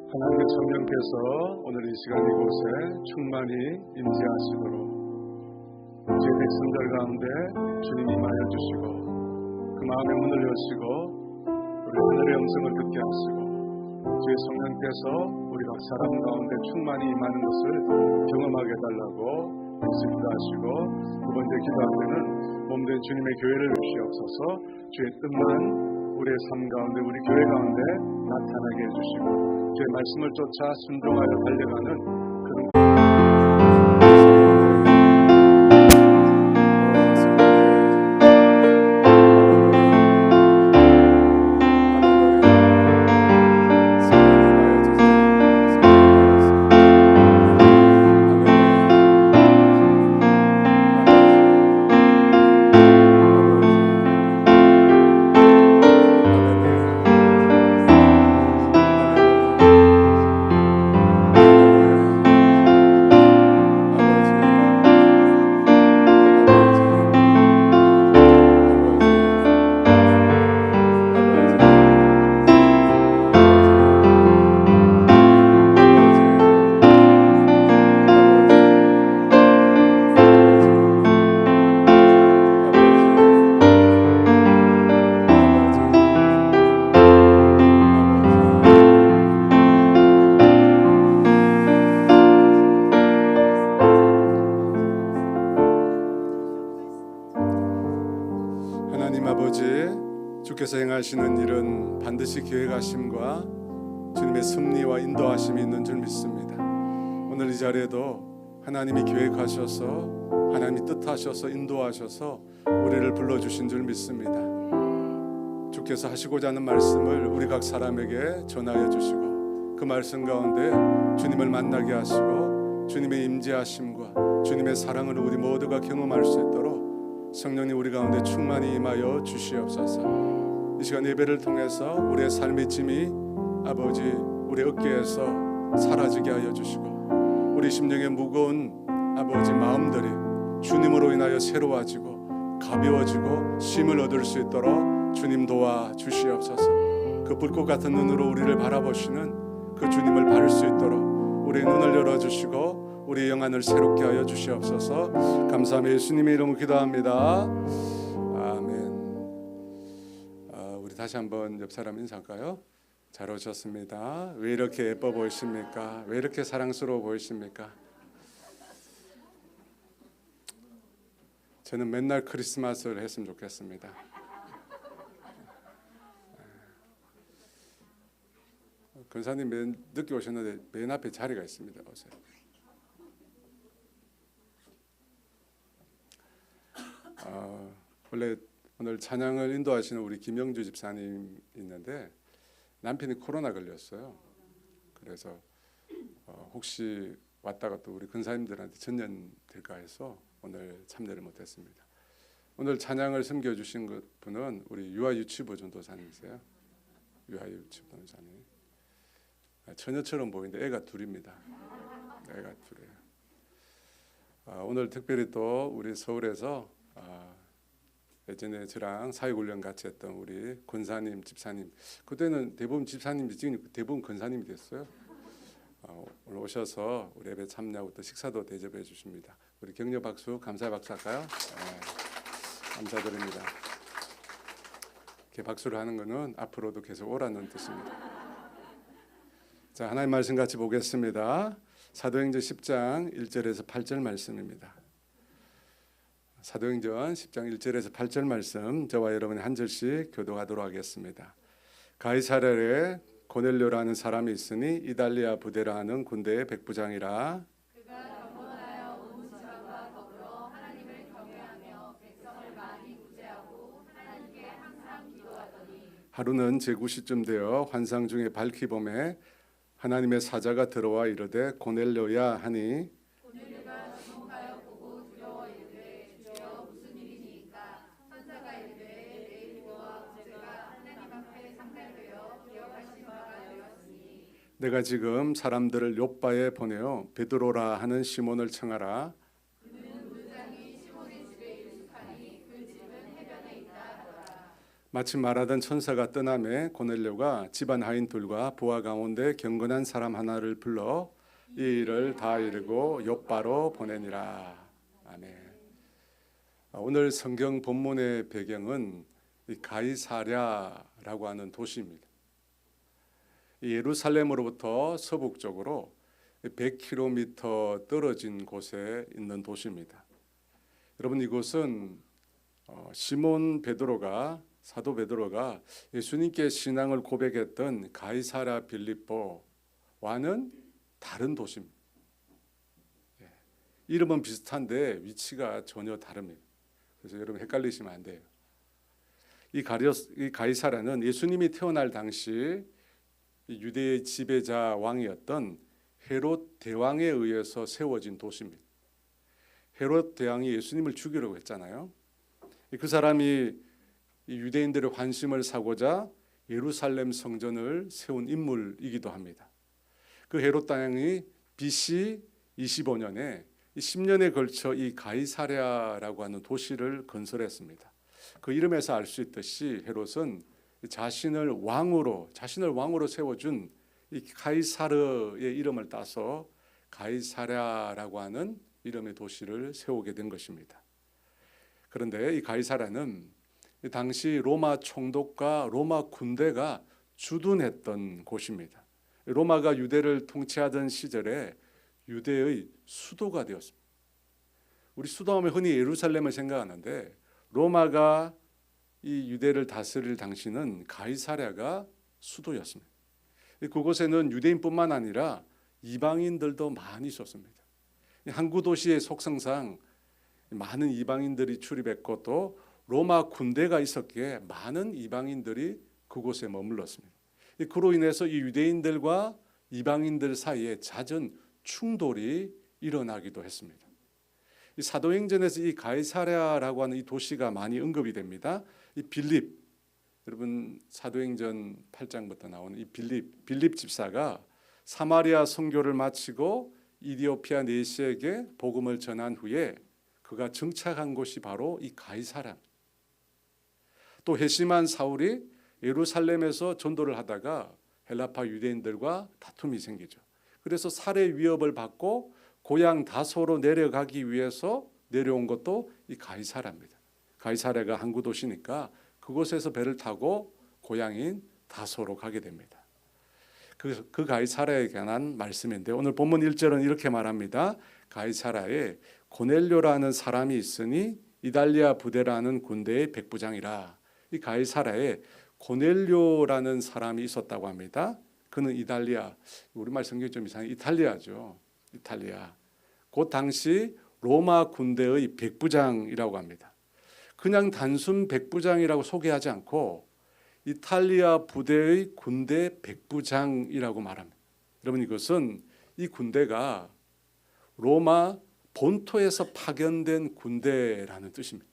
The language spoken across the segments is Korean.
하나님의 성령께서 오늘 이 시간 이곳에 충만히 임재하시도록 주의 백성들 가운데 주님이 임하여 주시고 그 마음의 문을 여시고 우리 하늘의 음성을 듣게 하시고 주의 성령께서 우리 각 사람 가운데 충만히 임하는 것을 경험하게 해달라고 기도하시고 두 번째 기도할 때는 몸된 주님의 교회를 주시옵소서. 주의 뜻만 우리의 삶 가운데 우리 교회 가운데 나타나게 해주시고 주의 말씀을 쫓아 순종하여 달려가는 주께서 행하시는 일은 반드시 계획하심과 주님의 섭리와 인도하심이 있는 줄 믿습니다. 오늘 이 자리에도 하나님이 계획하셔서 하나님이 뜻하셔서 인도하셔서 우리를 불러주신 줄 믿습니다. 주께서 하시고자 하는 말씀을 우리 각 사람에게 전하여 주시고 그 말씀 가운데 주님을 만나게 하시고 주님의 임재하심과 주님의 사랑을 우리 모두가 경험할 수 있도록 성령님 우리 가운데 충만히 임하여 주시옵소서. 이 시간 예배를 통해서 우리의 삶의 짐이 아버지 우리 어깨에서 사라지게 하여 주시고 우리 심령의 무거운 아버지 마음들이 주님으로 인하여 새로워지고 가벼워지고 쉼을 얻을 수 있도록 주님 도와 주시옵소서. 그 불꽃 같은 눈으로 우리를 바라보시는 그 주님을 바를 수 있도록 우리의 눈을 열어주시고 우리의 영안을 새롭게 하여 주시옵소서. 감사하며 예수님의 이름으로 기도합니다. 아멘. 우리 다시 한번 옆 사람 인사할까요? 잘 오셨습니다. 왜 이렇게 예뻐 보이십니까? 왜 이렇게 사랑스러워 보이십니까? 저는 맨날 크리스마스를 했으면 좋겠습니다. 권사님 맨 늦게 오셨는데 맨 앞에 자리가 있습니다. 오세요. 원래 오늘 찬양을 인도하시는 우리 김영주 집사님 있는데 남편이 코로나 걸렸어요. 그래서 혹시 왔다가 또 우리 근사님들한테 전염될까 해서 오늘 참여를 못했습니다. 오늘 찬양을 섬겨주신 분은 우리 유아유치부 전도사님이세요. 유아유치부 전도사님. 처녀처럼 보이는데 애가 둘입니다. 애가 둘이에요. 오늘 특별히 또 우리 서울에서 예전에 저랑 사회훈련 같이 했던 우리 권사님, 집사님, 그때는 대부분 집사님이 지금 대부분 권사님이 됐어요. 오늘 오셔서 우리 예배 참여하고 또 식사도 대접해 주십니다. 우리 격려 박수, 감사 박수 할까요? 네, 감사드립니다. 이렇게 박수를 하는 것은 앞으로도 계속 오라는 뜻입니다. 자, 하나님 말씀 같이 보겠습니다. 사도행전 10장 1절에서 8절 말씀입니다. 사도행전 10장 1절에서 8절 말씀 저와 여러분이 한 절씩 교독하도록 하겠습니다. 가이사랴에 고넬료라는 사람이 있으니 이달리아 부대라 하는 군대의 백부장이라. 그가 경건하여 온 지방과 더불어 하나님을 경외하며 백성을 많이 구제하고 하나님께 항상 기도하더니 하루는 제9시쯤 되어 환상 중에 밝히 보매 하나님의 사자가 들어와 이르되 고넬료야 하니 고넬료가 주목하여 보고 두려워 이르되 주여 무슨 일이니까? 천사가 이르되 내 기도와 구제가 하나님 앞에 상달되어 기억하신 바가 되었으니 내가 지금 사람들을 욥바에 보내어 베드로라 하는 시몬을 청하라. 그는 문장이 시몬의 집에 유숙하니 그 집은 해변에 있다 하더라. 마침 말하던 천사가 떠나매 고넬료가 집안 하인들과 부하 가운데 경건한 사람 하나를 불러 이 일을 다 이루고 요바로 보내니라. 아멘. 오늘 성경 본문의 배경은 이 가이사랴라고 하는 도시입니다. 이 예루살렘으로부터 서북쪽으로 100km 떨어진 곳에 있는 도시입니다. 여러분, 이곳은 시몬 베드로가 사도 베드로가 예수님께 신앙을 고백했던 가이사랴 빌립보와는 다른 도시입니다. 이름은 비슷한데 위치가 전혀 다릅니다. 그래서 여러분 헷갈리시면 안 돼요. 이 가이사랴는 예수님이 태어날 당시 유대의 지배자 왕이었던 헤롯 대왕에 의해서 세워진 도시입니다. 헤롯 대왕이 예수님을 죽이려고 했잖아요. 그 사람이 이 유대인들의 관심을 사고자 예루살렘 성전을 세운 인물이기도 합니다. 그 헤롯 대왕이 BC 25년에 10년에 걸쳐 이 가이사랴라고 하는 도시를 건설했습니다. 그 이름에서 알 수 있듯이 헤롯은 자신을 왕으로 세워준 이 가이사르의 이름을 따서 가이사랴라고 하는 이름의 도시를 세우게 된 것입니다. 그런데 이 가이사랴는 당시 로마 총독과 로마 군대가 주둔했던 곳입니다. 로마가 유대를 통치하던 시절에 유대의 수도가 되었습니다. 우리 수도하면 흔히 예루살렘을 생각하는데 로마가 이 유대를 다스릴 당시는 가이사랴가 수도였습니다. 그곳에는 유대인뿐만 아니라 이방인들도 많이 있었습니다. 항구 도시의 속성상 많은 이방인들이 출입했고 또 로마 군대가 있었기에 많은 이방인들이 그곳에 머물렀습니다. 그로 인해서 이 유대인들과 이방인들 사이에 잦은 충돌이 일어나기도 했습니다. 이 사도행전에서 이 가이사랴라고 하는 이 도시가 많이 언급이 됩니다. 이 빌립, 여러분 사도행전 8장부터 나오는 이 빌립 집사가 사마리아 선교를 마치고 이디오피아 내시에게 복음을 전한 후에 그가 정착한 곳이 바로 이 가이사랴. 또 회심한 사울이 예루살렘에서 전도를 하다가 헬라파 유대인들과 다툼이 생기죠. 그래서 살해 위협을 받고 고향 다소로 내려가기 위해서 내려온 것도 이 가이사랴입니다. 가이사랴가 항구 도시니까 그곳에서 배를 타고 고향인 다소로 가게 됩니다. 그 가이사랴에 관한 말씀인데 오늘 본문 1절은 이렇게 말합니다. 가이사랴에 고넬료라는 사람이 있으니 이달리아 부대라는 군대의 백부장이라. 이 가이사랴에 고넬료라는 사람이 있었다고 합니다. 그는 이달리아, 우리말 성경이 좀 이상해, 이탈리아죠. 이탈리아. 그 당시 로마 군대의 백부장이라고 합니다. 그냥 단순 백부장이라고 소개하지 않고 이탈리아 부대의 군대 백부장이라고 말합니다. 여러분, 이것은 이 군대가 로마 본토에서 파견된 군대라는 뜻입니다.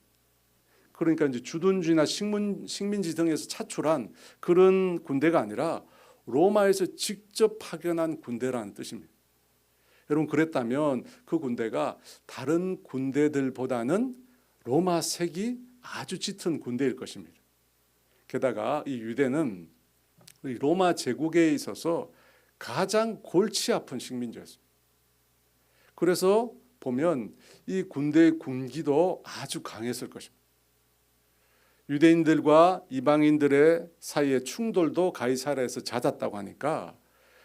그러니까 이제 주둔지나 식민지 등에서 차출한 그런 군대가 아니라 로마에서 직접 파견한 군대라는 뜻입니다. 여러분, 그랬다면 그 군대가 다른 군대들보다는 로마색이 아주 짙은 군대일 것입니다. 게다가 이 유대는 로마 제국에 있어서 가장 골치 아픈 식민지였습니다. 그래서 보면 이 군대의 군기도 아주 강했을 것입니다. 유대인들과 이방인들의 사이의 충돌도 가이사랴에서 잦았다고 하니까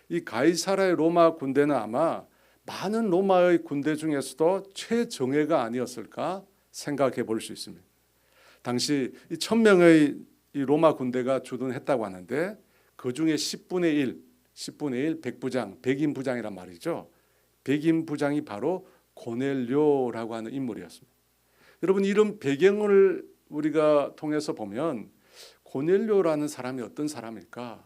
이 가이사랴의 로마 군대는 아마 많은 로마의 군대 중에서도 최정예가 아니었을까 생각해 볼 수 있습니다. 당시 1000명의 이 로마 군대가 주둔했다고 하는데 그 중에 10분의 1 백부장, 백인부장이란 말이죠. 백인부장이 바로 고넬료라고 하는 인물이었습니다. 여러분, 이런 배경을 우리가 통해서 보면 고넬료라는 사람이 어떤 사람일까?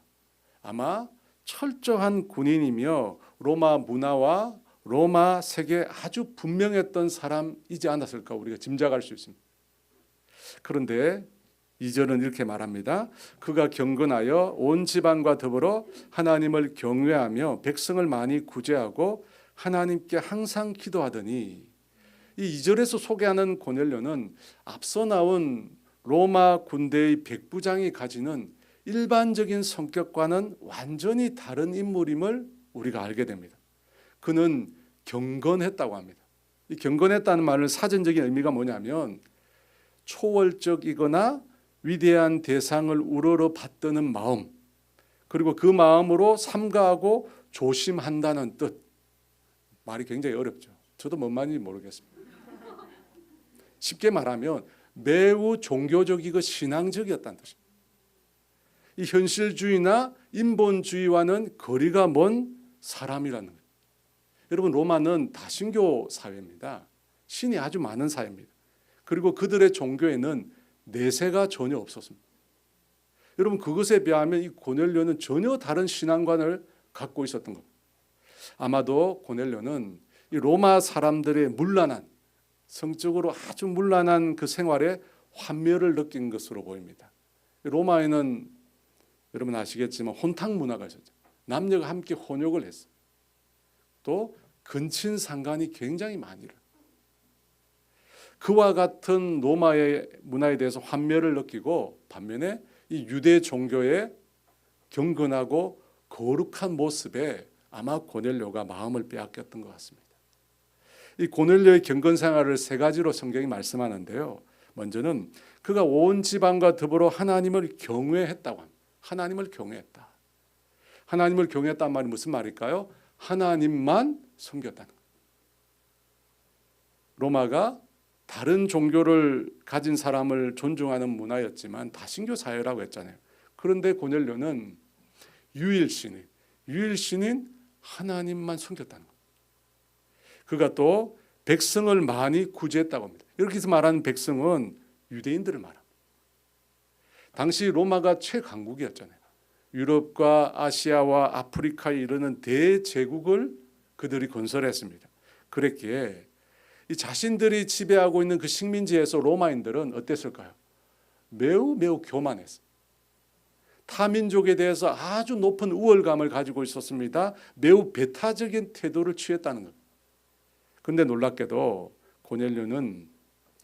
아마 철저한 군인이며 로마 문화와 로마 색에 아주 분명했던 사람이지 않았을까 우리가 짐작할 수 있습니다. 그런데 2절은 이렇게 말합니다. 그가 경건하여 온 집안과 더불어 하나님을 경외하며 백성을 많이 구제하고 하나님께 항상 기도하더니 이 2절에서 소개하는 고넬료는 앞서 나온 로마 군대의 백부장이 가지는 일반적인 성격과는 완전히 다른 인물임을 우리가 알게 됩니다. 그는 경건했다고 합니다. 이 경건했다는 말은 사전적인 의미가 뭐냐면 초월적이거나 위대한 대상을 우러러 받드는 마음, 그리고 그 마음으로 삼가하고 조심한다는 뜻. 말이 굉장히 어렵죠. 저도 뭔 말인지 모르겠습니다. 쉽게 말하면 매우 종교적이고 신앙적이었다는 뜻입니다. 이 현실주의나 인본주의와는 거리가 먼 사람이라는 거예요. 여러분, 로마는 다신교 사회입니다. 신이 아주 많은 사회입니다. 그리고 그들의 종교에는 내세가 전혀 없었습니다. 여러분, 그것에 비하면 이 고넬료는 전혀 다른 신앙관을 갖고 있었던 겁니다. 아마도 고넬료는 이 로마 사람들의 문란한, 성적으로 아주 문란한 그 생활에 환멸을 느낀 것으로 보입니다. 로마에는 여러분 아시겠지만 혼탁 문화가 있었죠. 남녀가 함께 혼욕을 했어요. 또 근친상간이 굉장히 많이 일어나요. 그와 같은 로마의 문화에 대해서 환멸을 느끼고 반면에 이 유대 종교의 경건하고 거룩한 모습에 아마 고넬료가 마음을 빼앗겼던 것 같습니다. 이 고넬료의 경건 생활을 세 가지로 성경이 말씀하는데요. 먼저는 그가 온 지방과 더불어 하나님을 경외했다고 합니다. 하나님을 경외했다. 하나님을 경외했다는 말이 무슨 말일까요? 하나님만 섬겼다는 거예요. 로마가 다른 종교를 가진 사람을 존중하는 문화였지만 다신교 사회라고 했잖아요. 그런데 고넬료는 유일신인 하나님만 섬겼다는 거예요. 그가 또 백성을 많이 구제했다고 합니다. 이렇게 해서 말하는 백성은 유대인들을 말합니다. 당시 로마가 최강국이었잖아요. 유럽과 아시아와 아프리카에 이르는 대제국을 그들이 건설했습니다. 그랬기에 이 자신들이 지배하고 있는 그 식민지에서 로마인들은 어땠을까요? 매우 교만했어요. 타민족에 대해서 아주 높은 우월감을 가지고 있었습니다. 매우 배타적인 태도를 취했다는 것. 그런데 놀랍게도 고넬료는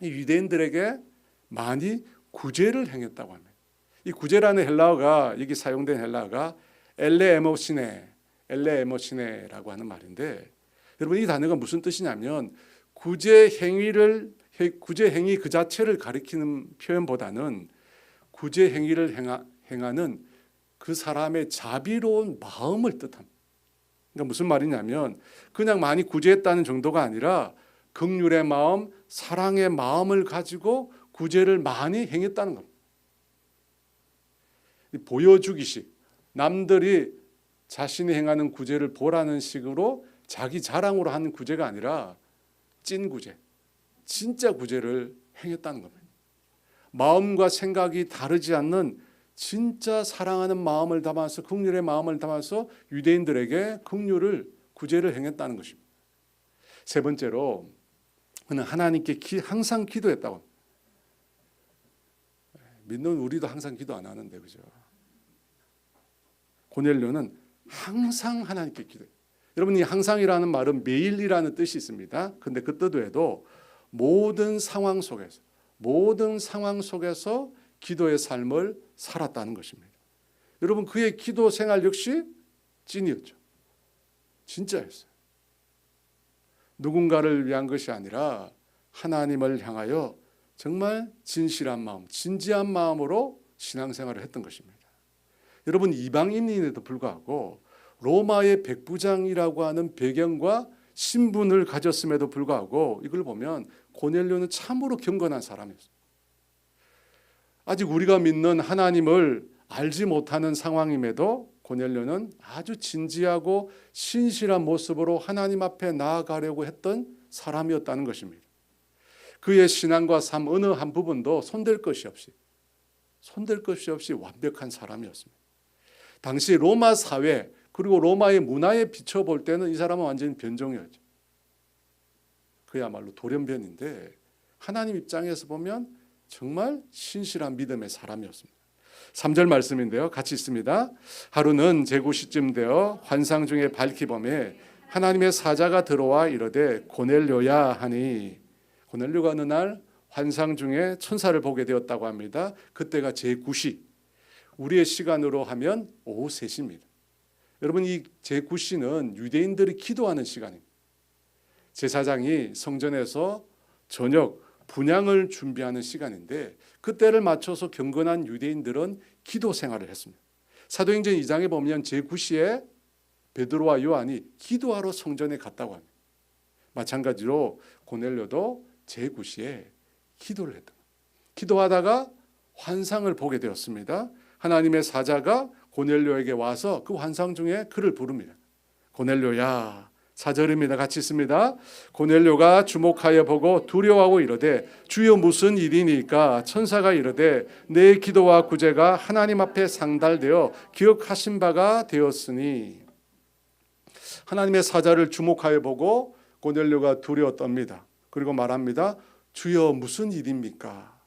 이 유대인들에게 많이 구제를 행했다고 합니다. 이 구제라는 헬라어가, 여기 사용된 헬라어가 엘레에모시네라고 하는 말인데, 여러분 이 단어가 무슨 뜻이냐면 구제 행위 그 자체를 가리키는 표현보다는 구제 행위를 행하는 그 사람의 자비로운 마음을 뜻합니다. 그러니까 무슨 말이냐면 그냥 많이 구제했다는 정도가 아니라 긍휼의 마음, 사랑의 마음을 가지고 구제를 많이 행했다는 겁니다. 보여주기식, 남들이 자신이 행하는 구제를 보라는 식으로 자기 자랑으로 하는 구제가 아니라 찐 구제, 진짜 구제를 행했다는 겁니다. 마음과 생각이 다르지 않는 진짜 사랑하는 마음을 담아서, 긍휼의 마음을 담아서 유대인들에게 긍휼을, 구제를 행했다는 것입니다. 세 번째로 그는 하나님께 항상 기도했다고 합니다. 믿는 우리도 항상 기도 안 하는데, 그죠? 고넬료는 항상 하나님께 기도해요. 여러분, 이 항상이라는 말은 매일이라는 뜻이 있습니다. 근데 그 뜻 외에도 모든 상황 속에서 기도의 삶을 살았다는 것입니다. 여러분, 그의 기도 생활 역시 찐이었죠. 진짜였어요. 누군가를 위한 것이 아니라 하나님을 향하여 정말 진실한 마음, 진지한 마음으로 신앙생활을 했던 것입니다. 여러분, 이방인인에도 불구하고 로마의 백부장이라고 하는 배경과 신분을 가졌음에도 불구하고 이걸 보면 고넬료는 참으로 경건한 사람이었어요. 아직 우리가 믿는 하나님을 알지 못하는 상황임에도 고넬료는 아주 진지하고 신실한 모습으로 하나님 앞에 나아가려고 했던 사람이었다는 것입니다. 그의 신앙과 삶 어느 한 부분도 손댈 것이 없이 완벽한 사람이었습니다. 당시 로마 사회 그리고 로마의 문화에 비춰볼 때는 이 사람은 완전히 변종이었죠. 그야말로 돌연변인데 하나님 입장에서 보면 정말 신실한 믿음의 사람이었습니다. 3절 말씀인데요. 같이 있습니다. 하루는 제구시쯤 되어 환상 중에 밝히 범에 하나님의 사자가 들어와 이르되 고넬료야 하니, 고넬료가 어느 날 환상 중에 천사를 보게 되었다고 합니다. 그때가 제9시, 우리의 시간으로 하면 오후 3시입니다. 여러분, 이 제9시는 유대인들이 기도하는 시간입니다. 제사장이 성전에서 저녁 분향을 준비하는 시간인데 그때를 맞춰서 경건한 유대인들은 기도 생활을 했습니다. 사도행전 2장에 보면 제9시에 베드로와 요한이 기도하러 성전에 갔다고 합니다. 마찬가지로 고넬료도 제9시에 기도를 했다. 기도하다가 환상을 보게 되었습니다. 하나님의 사자가 고넬료에게 와서 그 환상 중에 그를 부릅니다. 고넬료야, 4절입니다. 같이 있습니다. 고넬료가 주목하여 보고 두려워하고 이르되 주여 무슨 일이니까? 천사가 이르되 내 기도와 구제가 하나님 앞에 상달되어 기억하신 바가 되었으니. 하나님의 사자를 주목하여 보고 고넬료가 두려워 떱니다. 그리고 말합니다. 주여 무슨 일입니까?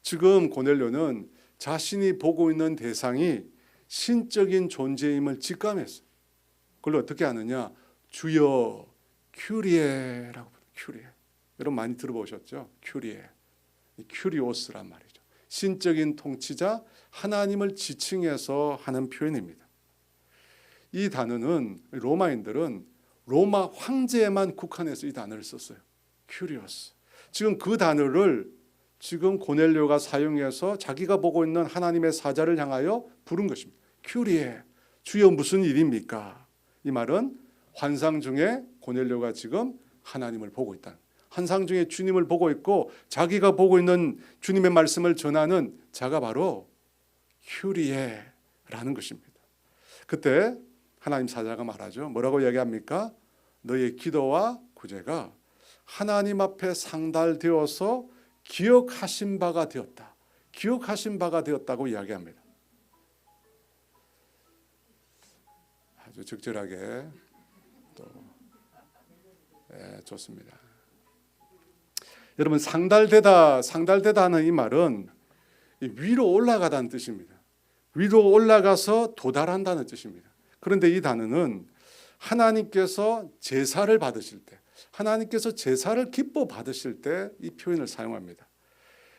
지금 고넬료는 자신이 보고 있는 대상이 신적인 존재임을 직감했어요. 그걸 어떻게 아느냐? 주여 큐리에라고 부르죠. 큐리에. 여러분 많이 들어보셨죠? 큐리에. 큐리오스란 말이죠. 신적인 통치자 하나님을 지칭해서 하는 표현입니다. 이 단어는 로마인들은 로마 황제에만 국한해서 이 단어를 썼어요. 큐리오스. 지금 그 단어를 지금 고넬료가 사용해서 자기가 보고 있는 하나님의 사자를 향하여 부른 것입니다. 큐리에, 주여 무슨 일입니까? 이 말은 환상 중에 고넬료가 지금 하나님을 보고 있다. 환상 중에 주님을 보고 있고 자기가 보고 있는 주님의 말씀을 전하는 자가 바로 큐리에라는 것입니다. 그때 하나님 사자가 말하죠. 뭐라고 얘기합니까? 너의 기도와 구제가 하나님 앞에 상달되어서 기억하신 바가 되었다. 기억하신 바가 되었다고 이야기합니다. 아주 적절하게 또 좋습니다. 여러분 상달되다 하는 이 말은 위로 올라가다는 뜻입니다. 위로 올라가서 도달한다는 뜻입니다. 그런데 이 단어는 하나님께서 제사를 받으실 때, 하나님께서 제사를 기뻐 받으실 때 이 표현을 사용합니다.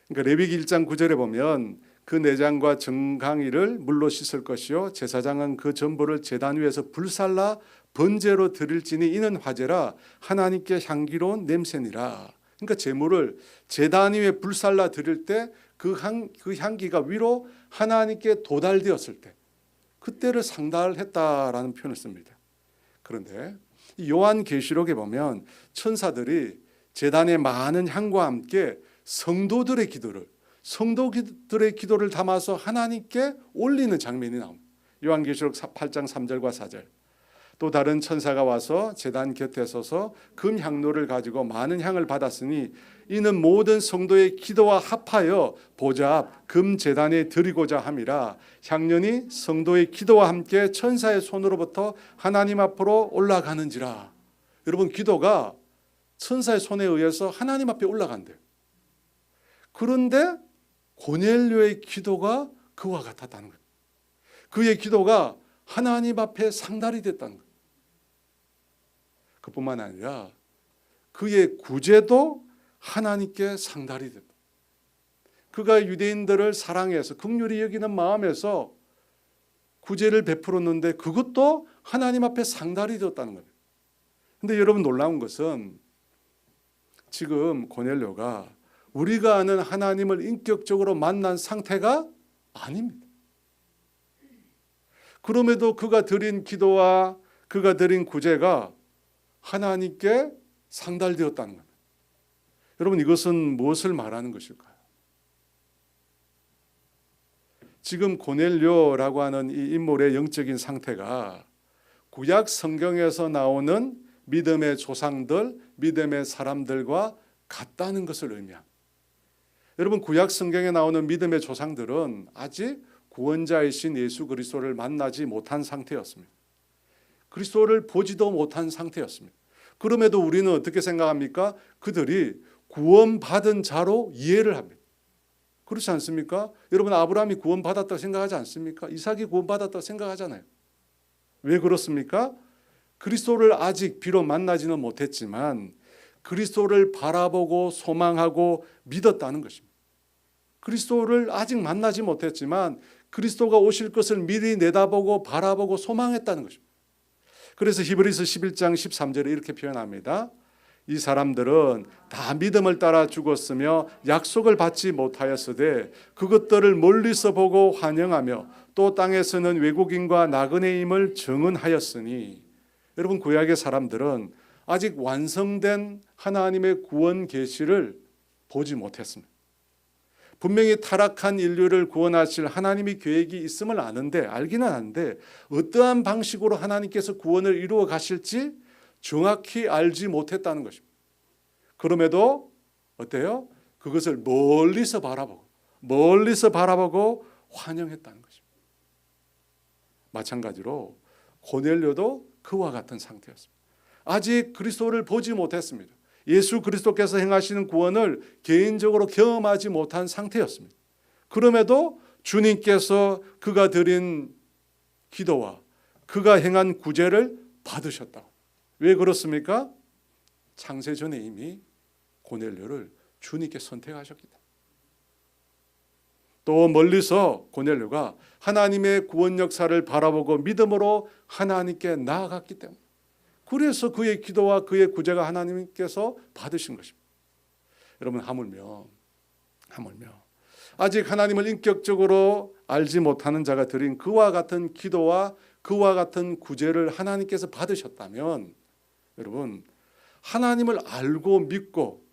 그러니까 레위기 1장 9절에 보면 그 내장과 정강이를 물로 씻을 것이요 제사장은 그 전부를 제단 위에서 불살라 번제로 드릴지니 이는 화제라 하나님께 향기로운 냄새니라. 그러니까 제물을 제단 위에 불살라 드릴 때 그 향기가 위로 하나님께 도달되었을 때 그때를 상달했다라는 표현을 씁니다. 그런데 요한계시록에 보면 천사들이 제단의 많은 향과 함께 성도들의 기도를 담아서 하나님께 올리는 장면이 나옵니다. 요한계시록 8장 3절과 4절. 또 다른 천사가 와서 제단 곁에 서서 금 향로를 가지고 많은 향을 받았으니 이는 모든 성도의 기도와 합하여 보좌 앞 금 제단에 드리고자 함이라. 향년이 성도의 기도와 함께 천사의 손으로부터 하나님 앞으로 올라가는지라. 여러분 기도가 천사의 손에 의해서 하나님 앞에 올라간대요. 그런데 고넬료의 기도가 그와 같았다는 거예요. 그의 기도가 하나님 앞에 상달이 됐다는 거예요. 그뿐만 아니라 그의 구제도 하나님께 상달이 됐다. 그가 유대인들을 사랑해서 긍휼히 여기는 마음에서 구제를 베풀었는데 그것도 하나님 앞에 상달이 되었다는 거예요. 그런데 여러분 놀라운 것은 지금 고넬료가 우리가 아는 하나님을 인격적으로 만난 상태가 아닙니다. 그럼에도 그가 드린 기도와 그가 드린 구제가 하나님께 상달되었다는 겁니다. 여러분 이것은 무엇을 말하는 것일까요? 지금 고넬료라고 하는 이 인물의 영적인 상태가 구약 성경에서 나오는 믿음의 조상들, 믿음의 사람들과 같다는 것을 의미합니다. 여러분 구약 성경에 나오는 믿음의 조상들은 아직 구원자이신 예수 그리스도를 만나지 못한 상태였습니다. 그리스도를 보지도 못한 상태였습니다. 그럼에도 우리는 어떻게 생각합니까? 그들이 구원받은 자로 이해를 합니다. 그렇지 않습니까? 여러분 아브라함이 구원받았다고 생각하지 않습니까? 이삭이 구원받았다고 생각하잖아요. 왜 그렇습니까? 그리스도를 아직 비록 만나지는 못했지만 그리스도를 바라보고 소망하고 믿었다는 것입니다. 그리스도를 아직 만나지 못했지만 그리스도가 오실 것을 미리 내다보고 바라보고 소망했다는 것입니다. 그래서 히브리서 11장 13절에 이렇게 표현합니다. 이 사람들은 다 믿음을 따라 죽었으며 약속을 받지 못하였으되 그것들을 멀리서 보고 환영하며 또 땅에서는 외국인과 나그네임을 증언하였으니, 여러분 구약의 사람들은 아직 완성된 하나님의 구원 계시를 보지 못했습니다. 분명히 타락한 인류를 구원하실 하나님의 계획이 있음을 알기는 아는데 어떠한 방식으로 하나님께서 구원을 이루어 가실지 정확히 알지 못했다는 것입니다. 그럼에도 어때요? 그것을 멀리서 바라보고 환영했다는 것입니다. 마찬가지로 고넬료도 그와 같은 상태였습니다. 아직 그리스도를 보지 못했습니다. 예수 그리스도께서 행하시는 구원을 개인적으로 경험하지 못한 상태였습니다. 그럼에도 주님께서 그가 드린 기도와 그가 행한 구제를 받으셨다고. 왜 그렇습니까? 창세전에 이미 고넬료를 주님께 선택하셨기 때문에. 또 멀리서 고넬료가 하나님의 구원 역사를 바라보고 믿음으로 하나님께 나아갔기 때문에, 그래서 그의 기도와 그의 구제가 하나님께서 받으신 것입니다. 여러분 하물며 아직 하나님을 인격적으로 알지 못하는 자가 드린 그와 같은 기도와 그와 같은 구제를 하나님께서 받으셨다면, 여러분 하나님을 알고 믿고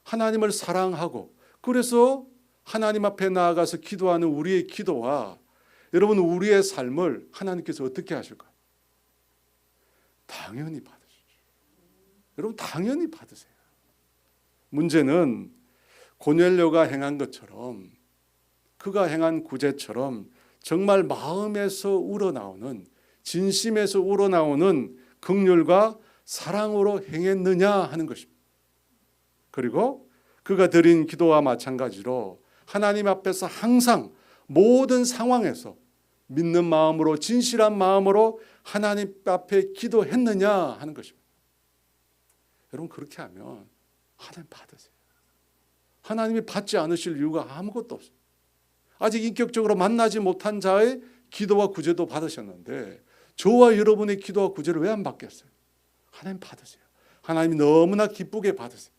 하나님을 사랑하고 그래서 하나님 앞에 나아가서 기도하는 우리의 기도와 여러분 우리의 삶을 하나님께서 어떻게 하실까요? 당연히 받으시죠. 여러분 당연히 받으세요. 문제는 고넬료가 행한 것처럼, 그가 행한 구제처럼 정말 마음에서 우러나오는, 진심에서 우러나오는 긍휼과 사랑으로 행했느냐 하는 것입니다. 그리고 그가 드린 기도와 마찬가지로 하나님 앞에서 항상 모든 상황에서 믿는 마음으로, 진실한 마음으로 하나님 앞에 기도했느냐 하는 것입니다. 여러분 그렇게 하면 하나님 받으세요. 하나님이 받지 않으실 이유가 아무것도 없어요. 아직 인격적으로 만나지 못한 자의 기도와 구제도 받으셨는데 저와 여러분의 기도와 구제를 왜 안 받겠어요? 하나님 받으세요. 하나님이 너무나 기쁘게 받으세요.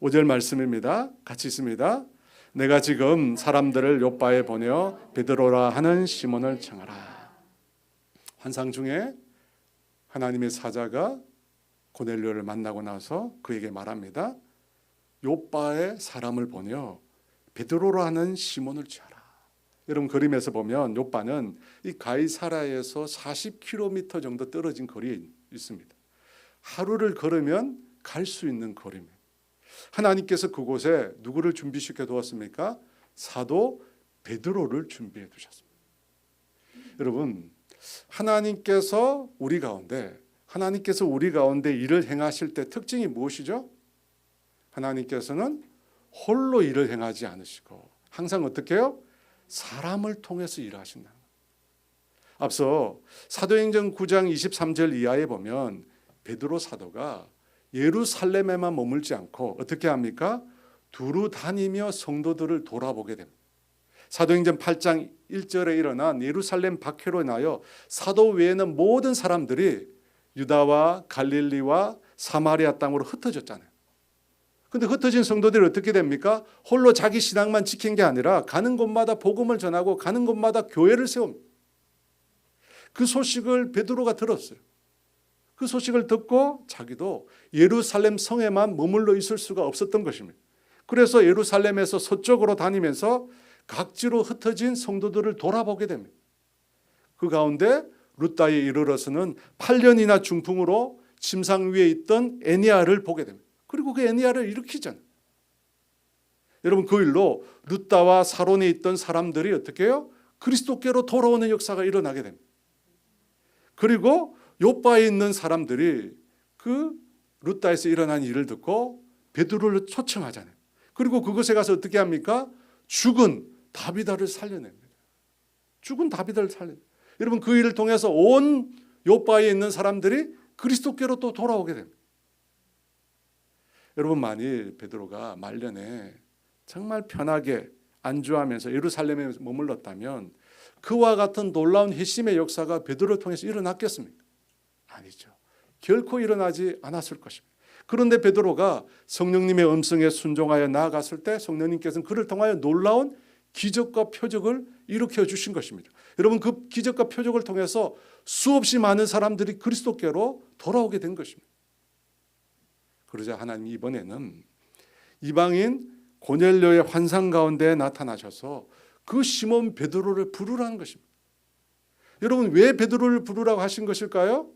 5절 말씀입니다. 같이 있습니다. 내가 지금 사람들을 요바에 보내어 베드로라 하는 시몬을 청하라. 환상 중에 하나님의 사자가 고넬료를 만나고 나서 그에게 말합니다. 요바에 사람을 보내어 베드로라 하는 시몬을 청하라. 여러분 그림에서 보면 요바는 이 가이사라에서 40km 정도 떨어진 거리에 있습니다. 하루를 걸으면 갈 수 있는 거리입니다. 하나님께서 그곳에 누구를 준비시켜 두었습니까? 사도 베드로를 준비해 두셨습니다. 여러분 하나님께서 우리 가운데 일을 행하실 때 특징이 무엇이죠? 하나님께서는 홀로 일을 행하지 않으시고 항상 어떻게 해요? 사람을 통해서 일하신다. 앞서 사도행전 9장 23절 이하에 보면 베드로 사도가 예루살렘에만 머물지 않고 어떻게 합니까? 두루 다니며 성도들을 돌아보게 됩니다. 사도행전 8장 1절에 일어난 예루살렘 박해로 인하여 사도 외에는 모든 사람들이 유다와 갈릴리와 사마리아 땅으로 흩어졌잖아요. 근데 흩어진 성도들이 어떻게 됩니까? 홀로 자기 신앙만 지킨 게 아니라 가는 곳마다 복음을 전하고 가는 곳마다 교회를 세웁니다. 그 소식을 베드로가 들었어요. 그 소식을 듣고 자기도 예루살렘 성에만 머물러 있을 수가 없었던 것입니다. 그래서 예루살렘에서 서쪽으로 다니면서 각지로 흩어진 성도들을 돌아보게 됩니다. 그 가운데 루다에 이르러서는 8년이나 중풍으로 침상 위에 있던 애니아를 보게 됩니다. 그리고 그 애니아를 일으키잖아요. 여러분 그 일로 루다와 사론에 있던 사람들이 어떻게 해요? 그리스도께로 돌아오는 역사가 일어나게 됩니다. 그리고 요바에 있는 사람들이 그 루다에서 일어난 일을 듣고 베드로를 초청하잖아요. 그리고 그곳에 가서 어떻게 합니까? 죽은 다비다를 살려냅니다. 죽은 다비다를 살려냅니다. 여러분 그 일을 통해서 온 요바에 있는 사람들이 그리스도께로 또 돌아오게 됩니다. 여러분, 만일 베드로가 말년에 정말 편하게 안주하면서 예루살렘에 머물렀다면 그와 같은 놀라운 회심의 역사가 베드로를 통해서 일어났겠습니까? 아니죠. 결코 일어나지 않았을 것입니다. 그런데 베드로가 성령님의 음성에 순종하여 나아갔을 때 성령님께서는 그를 통하여 놀라운 기적과 표적을 일으켜 주신 것입니다. 여러분, 그 기적과 표적을 통해서 수없이 많은 사람들이 그리스도께로 돌아오게 된 것입니다. 그러자 하나님 이번에는 이방인 고넬료의 환상 가운데 나타나셔서 그 시몬 베드로를 부르라는 것입니다. 여러분, 왜 베드로를 부르라고 하신 것일까요?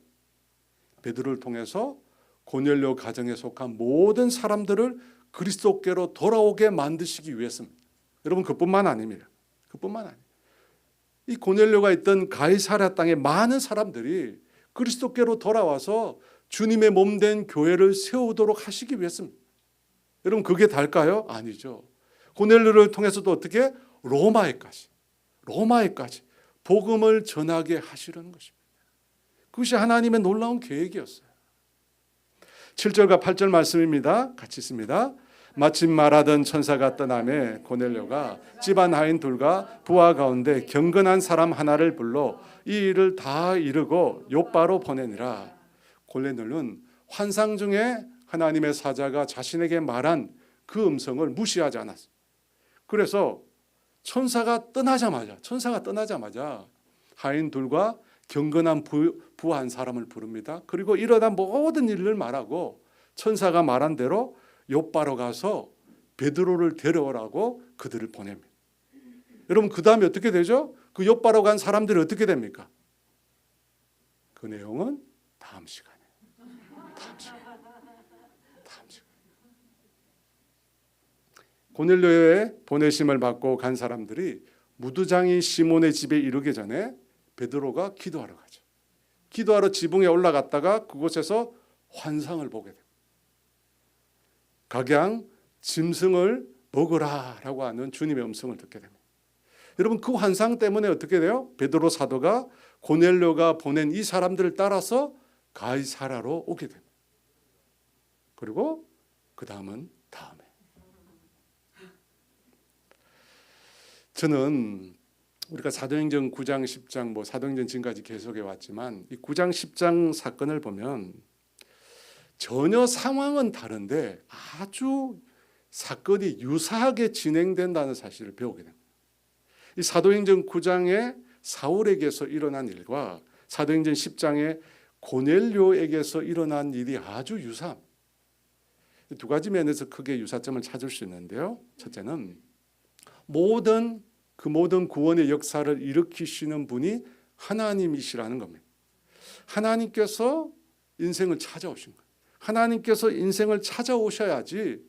베드로를 통해서 고넬료 가정에 속한 모든 사람들을 그리스도께로 돌아오게 만드시기 위해서입니다. 여러분, 그뿐만 아닙니다. 그뿐만 아니에요. 이 고넬료가 있던 가이사랴 땅의 많은 사람들이 그리스도께로 돌아와서 주님의 몸된 교회를 세우도록 하시기 위해서입니다. 여러분, 그게 다일까요? 아니죠. 고넬료를 통해서도 어떻게? 로마에까지 복음을 전하게 하시려는 것입니다. 그것이 하나님의 놀라운 계획이었어요. 7절과 8절 말씀입니다. 같이 있습니다. 마침 말하던 천사가 떠나매 고넬료가 집안 하인 둘과 부하 가운데 경건한 사람 하나를 불러 이 일을 다 이루고 요바로 보내니라. 고넬료는 환상 중에 하나님의 사자가 자신에게 말한 그 음성을 무시하지 않았어요. 그래서 천사가 떠나자마자 하인 둘과 경건한 부하 한 사람을 부릅니다. 그리고 일어난 모든 일을 말하고 천사가 말한 대로 요바로 가서 베드로를 데려오라고 그들을 보냅니다. 여러분, 그 다음에 어떻게 되죠? 그 요바로 간 사람들이 어떻게 됩니까? 그 내용은 다음 시간에. 고넬료의 보내심을 받고 간 사람들이 무두장인 시몬의 집에 이르기 전에 베드로가 기도하러 가죠. 기도하러 지붕에 올라갔다가 그곳에서 환상을 보게 됩니다. 각양 짐승을 먹으라라고 하는 주님의 음성을 듣게 됩니다. 여러분, 그 환상 때문에 어떻게 돼요? 베드로 사도가 고넬료가 보낸 이 사람들을 따라서 가이사랴로 오게 됩니다. 그리고 그 다음에 저는 우리가 사도행전 9장 10장 사도행전 지금까지 계속해 왔지만 이 9장 10장 사건을 보면 전혀 상황은 다른데 아주 사건이 유사하게 진행된다는 사실을 배우게 됩니다. 이 사도행전 9장에 사울에게서 일어난 일과 사도행전 10장에 고넬료에게서 일어난 일이 아주 유사합니다. 두 가지 면에서 크게 유사점을 찾을 수 있는데요. 첫째는 모든 구원의 역사를 일으키시는 분이 하나님이시라는 겁니다. 하나님께서 인생을 찾아오신 거예요. 하나님께서 인생을 찾아오셔야지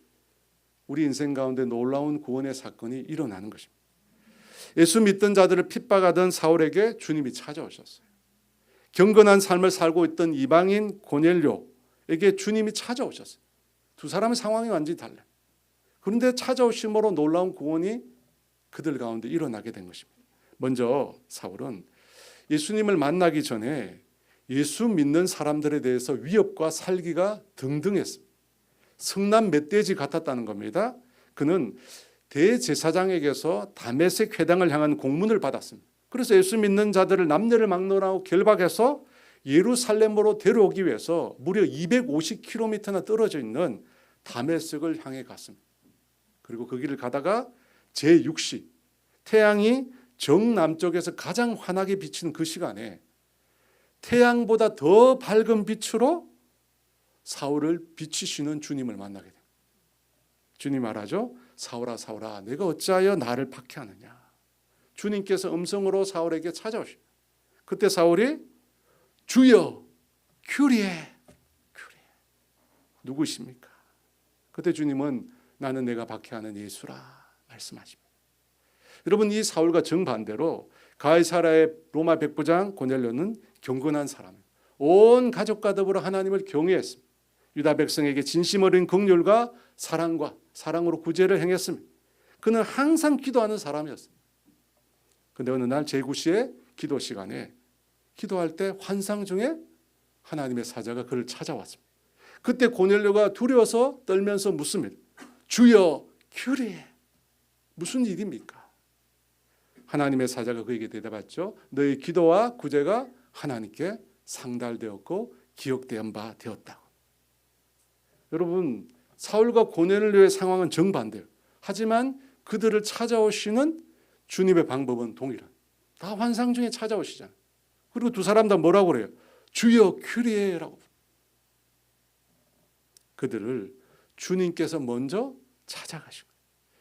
우리 인생 가운데 놀라운 구원의 사건이 일어나는 것입니다. 예수 믿던 자들을 핍박하던 사울에게 주님이 찾아오셨어요. 경건한 삶을 살고 있던 이방인 고넬료에게 주님이 찾아오셨어요. 두 사람의 상황이 완전히 달라요. 그런데 찾아오심으로 놀라운 구원이 그들 가운데 일어나게 된 것입니다. 먼저 사울은 예수님을 만나기 전에 예수 믿는 사람들에 대해서 위협과 살기가 등등했습니다. 성난 멧돼지 같았다는 겁니다. 그는 대제사장에게서 다메섹 회당을 향한 공문을 받았습니다. 그래서 예수 믿는 자들을 남녀를 막론하고 결박해서 예루살렘으로 데려오기 위해서 무려 250km나 떨어져 있는 다메섹을 향해 갔습니다. 그리고 그 길을 가다가 제6시 태양이 정남쪽에서 가장 환하게 비치는 그 시간에 태양보다 더 밝은 빛으로 사울을 비추시는 주님을 만나게 됩니다. 주님 말하죠. 사울아 사울아 내가 어찌하여 나를 박해하느냐. 주님께서 음성으로 사울에게 찾아오십니다. 그때 사울이 주여 큐리에 누구십니까? 그때 주님은 나는 내가 박해하는 예수라 말씀하십니다. 여러분, 이 사울과 정반대로 가이사랴의 로마 백부장 고넬료는 경건한 사람, 온 가족과 더불어 하나님을 경외했습니다. 유다 백성에게 진심 어린 긍휼과 사랑으로 구제를 행했습니다. 그는 항상 기도하는 사람이었어요. 그런데 어느 날 제9시에 기도 시간에 기도할 때 환상 중에 하나님의 사자가 그를 찾아왔습니다. 그때 고넬료가 두려워서 떨면서 묻습니다. 주여 규례 무슨 일입니까? 하나님의 사자가 그에게 대답했죠. 너의 기도와 구제가 하나님께 상달되었고 기억된 바 되었다고. 여러분, 사울과 고넬료의 상황은 정반대예요. 하지만 그들을 찾아오시는 주님의 방법은 동일한. 다 환상 중에 찾아오시잖아요. 그리고 두 사람 다 뭐라고 그래요? 주여 규례라고. 그들을 주님께서 먼저 찾아가시고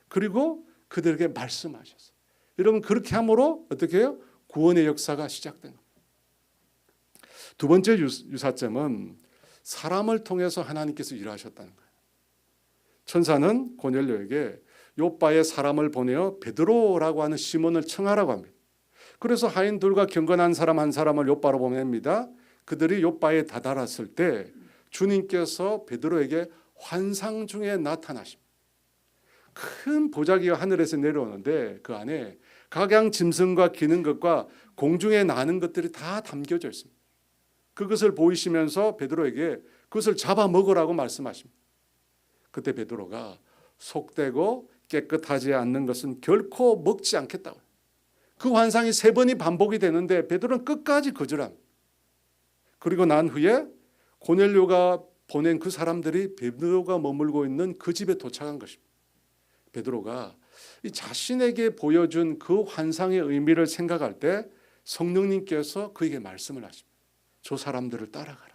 그리고 그들에게 말씀하셨어요. 여러분, 그렇게 함으로 어떻게 해요? 구원의 역사가 시작된 겁니다. 두 번째 유사점은 사람을 통해서 하나님께서 일하셨다는 거예요. 천사는 고넬료에게 요바에 사람을 보내어 베드로라고 하는 시몬을 청하라고 합니다. 그래서 하인 둘과 경건한 사람 한 사람을 요바로 보냅니다. 그들이 요바에 다다랐을 때 주님께서 베드로에게 환상 중에 나타나십니다. 큰 보자기가 하늘에서 내려오는데 그 안에 각양 짐승과 기는 것과 공중에 나는 것들이 다 담겨져 있습니다. 그것을 보이시면서 베드로에게 그것을 잡아 먹으라고 말씀하십니다. 그때 베드로가 속되고 깨끗하지 않는 것은 결코 먹지 않겠다고. 그 환상이 3번이 반복이 되는데 베드로는 끝까지 거절합니다. 그리고 난 후에 고넬료가 보낸 그 사람들이 베드로가 머물고 있는 그 집에 도착한 것입니다. 베드로가 이 자신에게 보여준 그 환상의 의미를 생각할 때 성령님께서 그에게 말씀을 하십니다. 저 사람들을 따라가라.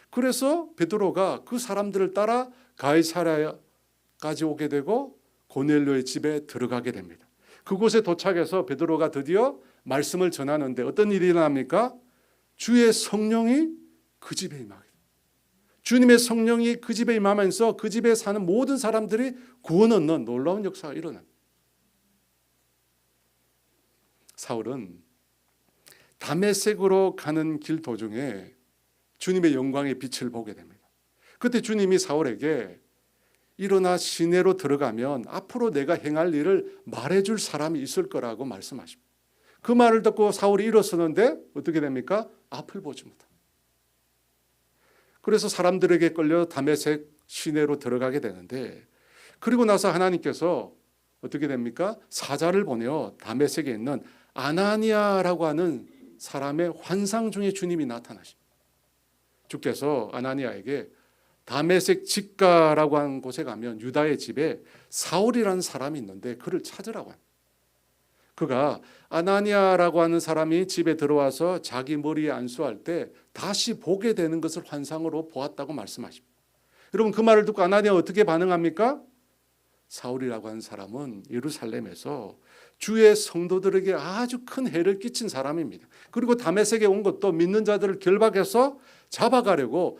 그래서 베드로가 그 사람들을 따라 가이사랴까지 오게 되고 고넬료의 집에 들어가게 됩니다. 그곳에 도착해서 베드로가 드디어 말씀을 전하는데 어떤 일이 일어납니까? 주의 성령이 그 집에 임하게 됩니다. 주님의 성령이 그 집에 임하면서 그 집에 사는 모든 사람들이 구원 얻는 놀라운 역사가 일어납니다. 사울은 다메섹으로 가는 길 도중에 주님의 영광의 빛을 보게 됩니다. 그때 주님이 사울에게 일어나 시내로 들어가면 앞으로 내가 행할 일을 말해줄 사람이 있을 거라고 말씀하십니다. 그 말을 듣고 사울이 일어서는데 어떻게 됩니까? 앞을 보지 못합니다. 그래서 사람들에게 끌려 다메섹 시내로 들어가게 되는데 그리고 나서 하나님께서 어떻게 됩니까? 사자를 보내어 다메섹에 있는 아나니아라고 하는 사람의 환상 중에 주님이 나타나십니다. 주께서 아나니아에게 다메섹 직가라고 하는 곳에 가면 유다의 집에 사울이라는 사람이 있는데 그를 찾으라고 합니다. 그가 아나니아라고 하는 사람이 집에 들어와서 자기 머리에 안수할 때 다시 보게 되는 것을 환상으로 보았다고 말씀하십니다. 여러분, 그 말을 듣고 아나니아가 어떻게 반응합니까? 사울이라고 하는 사람은 예루살렘에서 주의 성도들에게 아주 큰 해를 끼친 사람입니다. 그리고 다메섹에 온 것도 믿는 자들을 결박해서 잡아가려고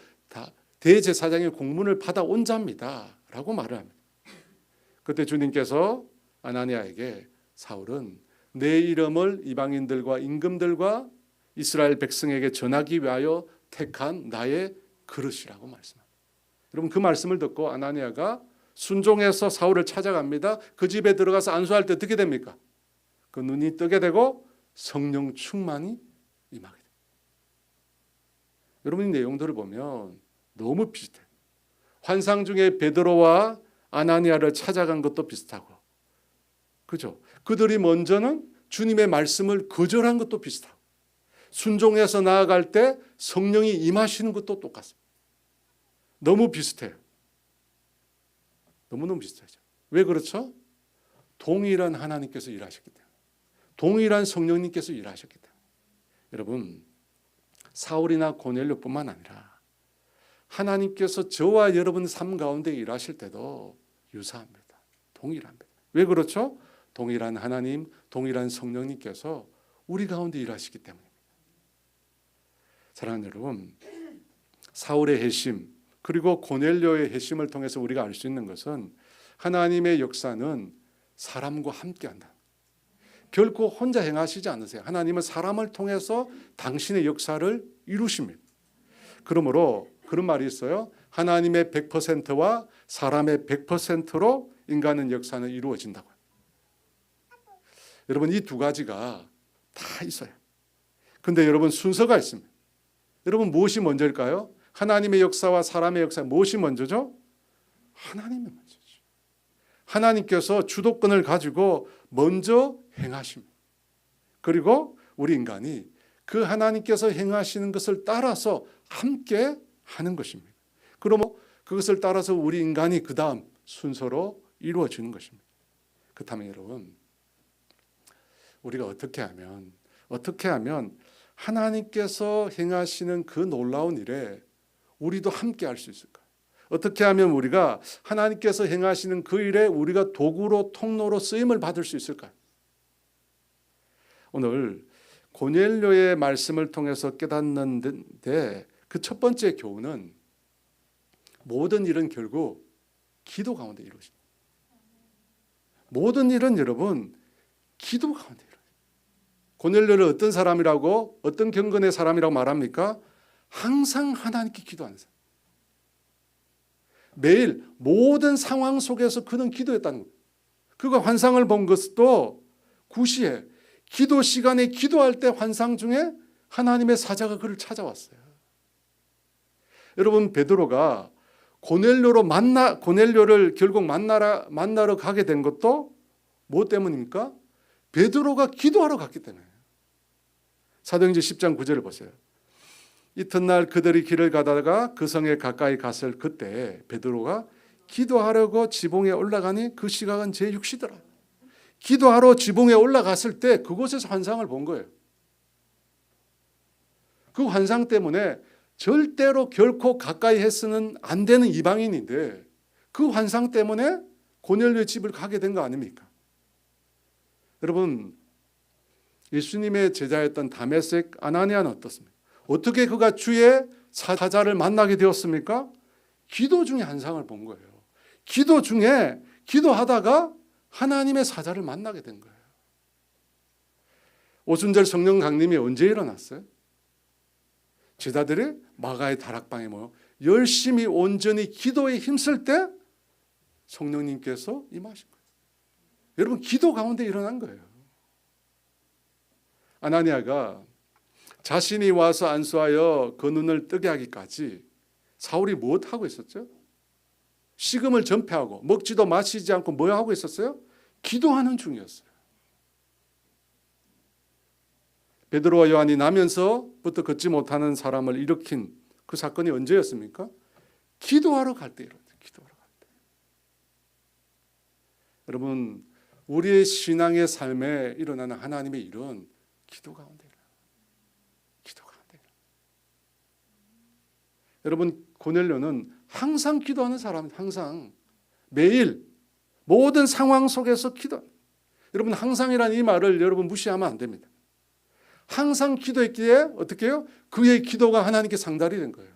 대제사장의 공문을 받아온 자입니다 라고 말을 합니다. 그때 주님께서 아나니아에게 사울은 내 이름을 이방인들과 임금들과 이스라엘 백성에게 전하기 위하여 택한 나의 그릇이라고 말씀합니다. 여러분, 그 말씀을 듣고 아나니아가 순종해서 사울을 찾아갑니다. 그 집에 들어가서 안수할 때 어떻게 됩니까? 그 눈이 뜨게 되고 성령 충만이 임하게 됩니다. 여러분, 이 내용들을 보면 너무 비슷해요. 환상 중에 베드로와 아나니아를 찾아간 것도 비슷하고, 그죠? 그들이 먼저는 주님의 말씀을 거절한 것도 비슷하고, 순종해서 나아갈 때 성령이 임하시는 것도 똑같습니다. 너무 비슷해요. 너무너무 비슷하죠. 왜 그렇죠? 동일한 하나님께서 일하셨기 때문에, 동일한 성령님께서 일하셨기 때문에. 여러분, 사울이나 고넬료뿐만 아니라 하나님께서 저와 여러분 삶 가운데 일하실 때도 유사합니다. 동일합니다. 왜 그렇죠? 동일한 하나님, 동일한 성령님께서 우리 가운데 일하시기 때문입니다. 사랑하는 여러분, 사울의 회심 그리고 고넬료의 회심을 통해서 우리가 알 수 있는 것은 하나님의 역사는 사람과 함께한다. 결코 혼자 행하시지 않으세요. 하나님은 사람을 통해서 당신의 역사를 이루십니다. 그러므로 그런 말이 있어요. 하나님의 100%와 사람의 100%로 인간의 역사는 이루어진다고. 여러분, 이 두 가지가 다 있어요. 근데 여러분, 순서가 있습니다. 여러분, 무엇이 먼저일까요? 하나님의 역사와 사람의 역사 무엇이 먼저죠? 하나님이 먼저죠. 하나님께서 주도권을 가지고 먼저 행하십니다. 그리고 우리 인간이 그 하나님께서 행하시는 것을 따라서 함께 하는 것입니다. 그러면 그것을 따라서 우리 인간이 그 다음 순서로 이루어지는 것입니다. 그렇다면 여러분, 우리가 어떻게 하면 하나님께서 행하시는 그 놀라운 일에 우리도 함께 할 수 있을까요? 어떻게 하면 우리가 하나님께서 행하시는 그 일에 우리가 도구로 통로로 쓰임을 받을 수 있을까요? 오늘 고넬료의 말씀을 통해서 깨닫는데 그 첫 번째 교훈은 모든 일은 결국 기도 가운데 이루어집니다. 모든 일은 여러분 기도 가운데 이루어집니다. 고넬료를 어떤 사람이라고, 어떤 경건의 사람이라고 말합니까? 항상 하나님께 기도하는 사람. 매일 모든 상황 속에서 그는 기도했다는 거예요. 그가 환상을 본 것도 구시에 기도 시간에 기도할 때 환상 중에 하나님의 사자가 그를 찾아왔어요. 여러분, 베드로가 고넬료를 결국 만나러 가게 된 것도 뭐 때문입니까? 베드로가 기도하러 갔기 때문에. 사도행전 10장 9절을 보세요. 이튿날 그들이 길을 가다가 그 성에 가까이 갔을 그때 베드로가 기도하려고 지붕에 올라가니 그 시각은 제6시더라. 기도하러 지붕에 올라갔을 때 그곳에서 환상을 본 거예요. 그 환상 때문에 절대로 결코 가까이 해서는 안 되는 이방인인데 그 환상 때문에 고넬료의 집을 가게 된 거 아닙니까? 여러분, 예수님의 제자였던 다메섹 아나니아는 어떻습니까? 어떻게 그가 주의 사자를 만나게 되었습니까? 기도 중에 환상을 본 거예요. 기도 중에 기도하다가 하나님의 사자를 만나게 된 거예요. 오순절 성령 강림이 언제 일어났어요? 제자들이 마가의 다락방에 모여 열심히 온전히 기도에 힘쓸 때 성령님께서 임하신 거예요. 여러분, 기도 가운데 일어난 거예요. 아나니아가 자신이 와서 안수하여 그 눈을 뜨게 하기까지 사울이 무엇하고 있었죠? 식음을 전폐하고 먹지도 마시지 않고 뭐 하고 있었어요? 기도하는 중이었어요. 베드로와 요한이 나면서부터 걷지 못하는 사람을 일으킨 그 사건이 언제였습니까? 기도하러 갈 때 일어났어요. 기도하러 갈 때. 여러분, 우리의 신앙의 삶에 일어나는 하나님의 일은 기도 가운데 일어나요. 기도 가운데 일어나요. 여러분, 고넬료는 항상 기도하는 사람입니다. 항상 매일 모든 상황 속에서 기도. 여러분, 항상이라는 이 말을 여러분 무시하면 안 됩니다. 항상 기도했기에 어떻게 해요? 그의 기도가 하나님께 상달이 된 거예요.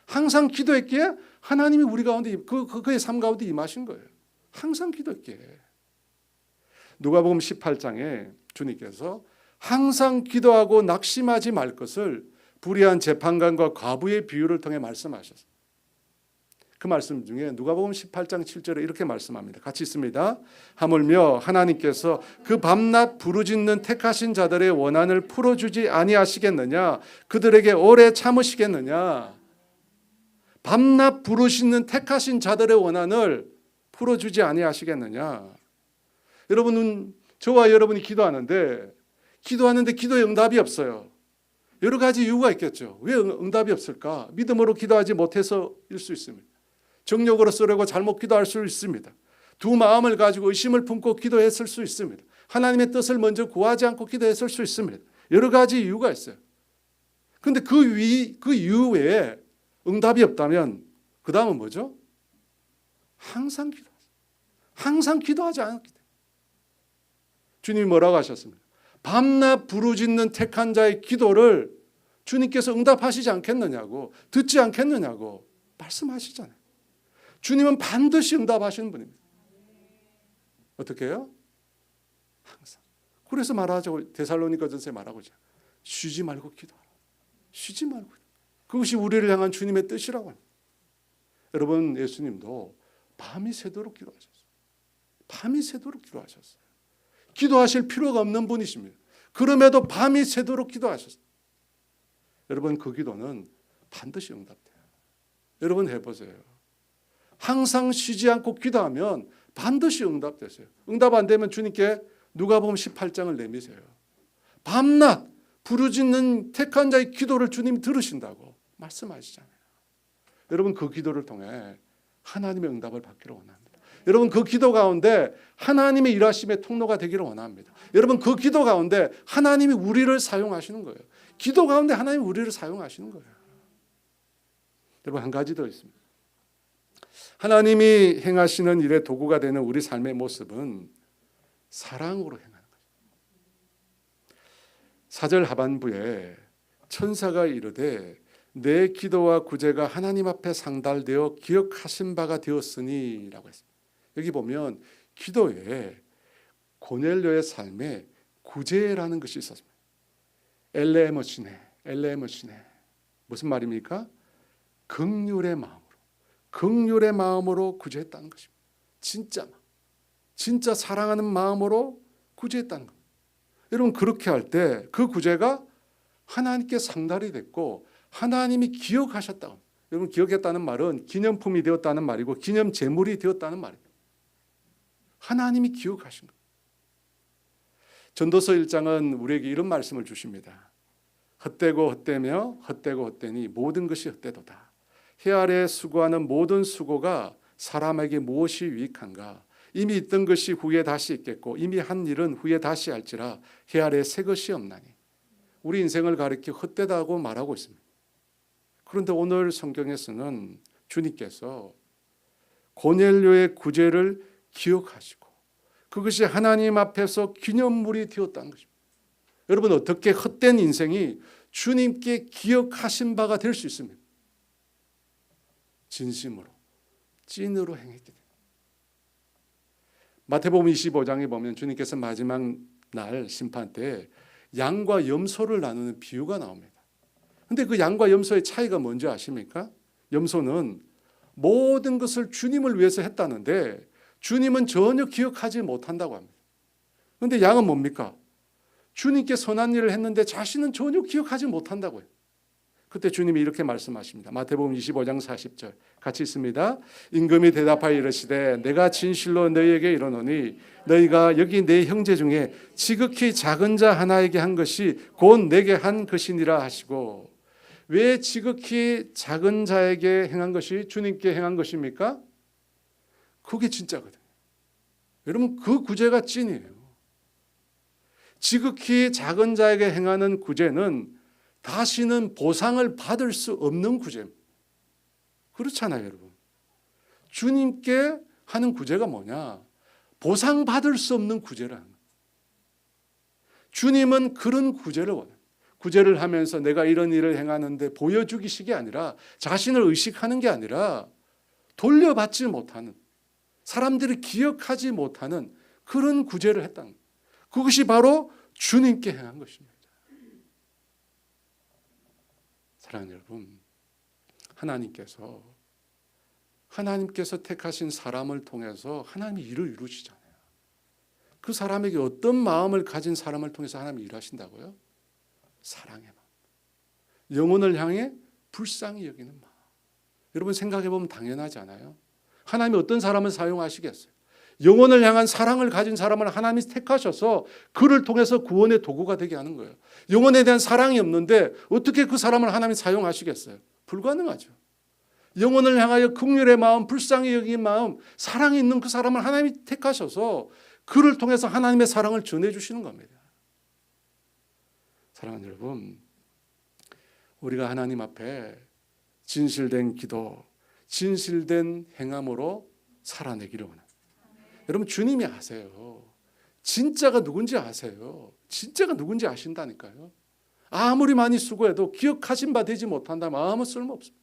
항상 기도했기에 하나님이 우리 가운데 그의 삶 가운데 임하신 거예요. 항상 기도했기에. 누가복음 18장에 주님께서 항상 기도하고 낙심하지 말 것을 불의한 재판관과 과부의 비유를 통해 말씀하셨어요. 그 말씀 중에 누가복음 18장 7절에 이렇게 말씀합니다. 같이 있습니다. 하물며 하나님께서 그 밤낮 부르짖는 택하신 자들의 원한을 풀어주지 아니하시겠느냐? 그들에게 오래 참으시겠느냐? 밤낮 부르짖는 택하신 자들의 원한을 풀어주지 아니하시겠느냐? 여러분은, 저와 여러분이 기도하는데 기도에 응답이 없어요. 여러 가지 이유가 있겠죠. 왜 응답이 없을까? 믿음으로 기도하지 못해서일 수 있습니다. 정욕으로 쓰려고 잘못 기도할 수 있습니다. 두 마음을 가지고 의심을 품고 기도했을 수 있습니다. 하나님의 뜻을 먼저 구하지 않고 기도했을 수 있습니다. 여러 가지 이유가 있어요. 그런데 그 이유 외에 응답이 없다면 그 다음은 뭐죠? 항상 기도하세요. 항상 기도하지 않았기 때문에. 주님이 뭐라고 하셨습니까? 밤낮 부르짖는 택한 자의 기도를 주님께서 응답하시지 않겠느냐고, 듣지 않겠느냐고 말씀하시잖아요. 주님은 반드시 응답하시는 분입니다. 어떻게 해요? 항상. 그래서 말하자고 데살로니가전서에 말하고 있잖아요. 쉬지 말고 기도하라. 쉬지 말고. 그것이 우리를 향한 주님의 뜻이라고 합니다. 여러분, 예수님도 밤이 새도록 기도하셨어요. 밤이 새도록 기도하셨어요. 기도하실 필요가 없는 분이십니다. 그럼에도 밤이 새도록 기도하셨어요. 여러분, 그 기도는 반드시 응답돼요. 여러분 해보세요. 항상 쉬지 않고 기도하면 반드시 응답되세요. 응답 안 되면 주님께 누가복음 18장을 내미세요. 밤낮 부르짖는 택한 자의 기도를 주님이 들으신다고 말씀하시잖아요. 여러분 그 기도를 통해 하나님의 응답을 받기를 원합니다. 여러분 그 기도 가운데 하나님의 일하심의 통로가 되기를 원합니다. 여러분 그 기도 가운데 하나님이 우리를 사용하시는 거예요. 기도 가운데 하나님이 우리를 사용하시는 거예요. 여러분 한 가지 더 있습니다. 하나님이 행하시는 일의 도구가 되는 우리 삶의 모습은 사랑으로 행하는 거죠. 4절 하반부에 천사가 이르되 내 기도와 구제가 하나님 앞에 상달되어 기억하신 바가 되었으니 라고 했습니다. 여기 보면 기도에 고넬료의 삶에 구제라는 것이 있었습니다. 엘레머시네 무슨 말입니까? 긍휼의 마음으로 구제했다는 것입니다. 진짜 사랑하는 마음으로 구제했다는 겁니다. 여러분 그렇게 할 때 그 구제가 하나님께 상달이 됐고 하나님이 기억하셨다고. 여러분 기억했다는 말은 기념품이 되었다는 말이고 기념 제물이 되었다는 말입니다. 하나님이 기억하신 거예요. 전도서 1장은 우리에게 이런 말씀을 주십니다. 헛되고 헛되며 헛되고 헛되니 모든 것이 헛되도다. 해 아래 수고하는 모든 수고가 사람에게 무엇이 유익한가? 이미 있던 것이 후에 다시 있겠고 이미 한 일은 후에 다시 할지라 해 아래 새 것이 없나니. 우리 인생을 가리켜 헛되다고 말하고 있습니다. 그런데 오늘 성경에서는 주님께서 고넬료의 구제를 기억하시고 그것이 하나님 앞에서 기념물이 되었다는 것입니다. 여러분 어떻게 헛된 인생이 주님께 기억하신 바가 될 수 있습니까? 진심으로 찐으로 행했기 때문에. 마태복음 25장에 보면 주님께서 마지막 날 심판 때 양과 염소를 나누는 비유가 나옵니다. 근데 그 양과 염소의 차이가 뭔지 아십니까? 염소는 모든 것을 주님을 위해서 했다는데 주님은 전혀 기억하지 못한다고 합니다. 그런데 양은 뭡니까? 주님께 선한 일을 했는데 자신은 전혀 기억하지 못한다고요. 그때 주님이 이렇게 말씀하십니다. 마태복음 25장 40절 같이 있습니다. 임금이 대답하여 이르시되 내가 진실로 너희에게 이르노니 너희가 여기 내 형제 중에 지극히 작은 자 하나에게 한 것이 곧 내게 한 것이니라 하시고. 왜 지극히 작은 자에게 행한 것이 주님께 행한 것입니까? 그게 진짜거든요. 여러분 그 구제가 찐이에요. 지극히 작은 자에게 행하는 구제는 다시는 보상을 받을 수 없는 구제입니다. 그렇잖아요, 여러분. 주님께 하는 구제가 뭐냐? 보상받을 수 없는 구제라는 거예요. 주님은 그런 구제를 원해요. 구제를 하면서 내가 이런 일을 행하는데 보여주기식이 아니라 자신을 의식하는 게 아니라 돌려받지 못하는 사람들이 기억하지 못하는 그런 구제를 했다는 거예요. 그것이 바로 주님께 행한 것입니다. 사랑하는 여러분, 하나님께서 택하신 사람을 통해서 하나님이 일을 이루시잖아요. 그 사람에게 어떤 마음을 가진 사람을 통해서 하나님이 일하신다고요? 사랑의 마음, 영혼을 향해 불쌍히 여기는 마음. 여러분 생각해 보면 당연하지 않아요? 하나님이 어떤 사람을 사용하시겠어요? 영혼을 향한 사랑을 가진 사람을 하나님이 택하셔서 그를 통해서 구원의 도구가 되게 하는 거예요. 영혼에 대한 사랑이 없는데 어떻게 그 사람을 하나님이 사용하시겠어요? 불가능하죠. 영혼을 향하여 긍휼의 마음, 불쌍히 여긴 마음, 사랑이 있는 그 사람을 하나님이 택하셔서 그를 통해서 하나님의 사랑을 전해주시는 겁니다. 사랑하는 여러분, 우리가 하나님 앞에 진실된 기도, 진실된 행함으로 살아내기를 원합니다. 여러분 주님이 아세요. 진짜가 누군지 아세요. 진짜가 누군지 아신다니까요. 아무리 많이 수고해도 기억하신 바 되지 못한다면 아무 쓸모없습니다.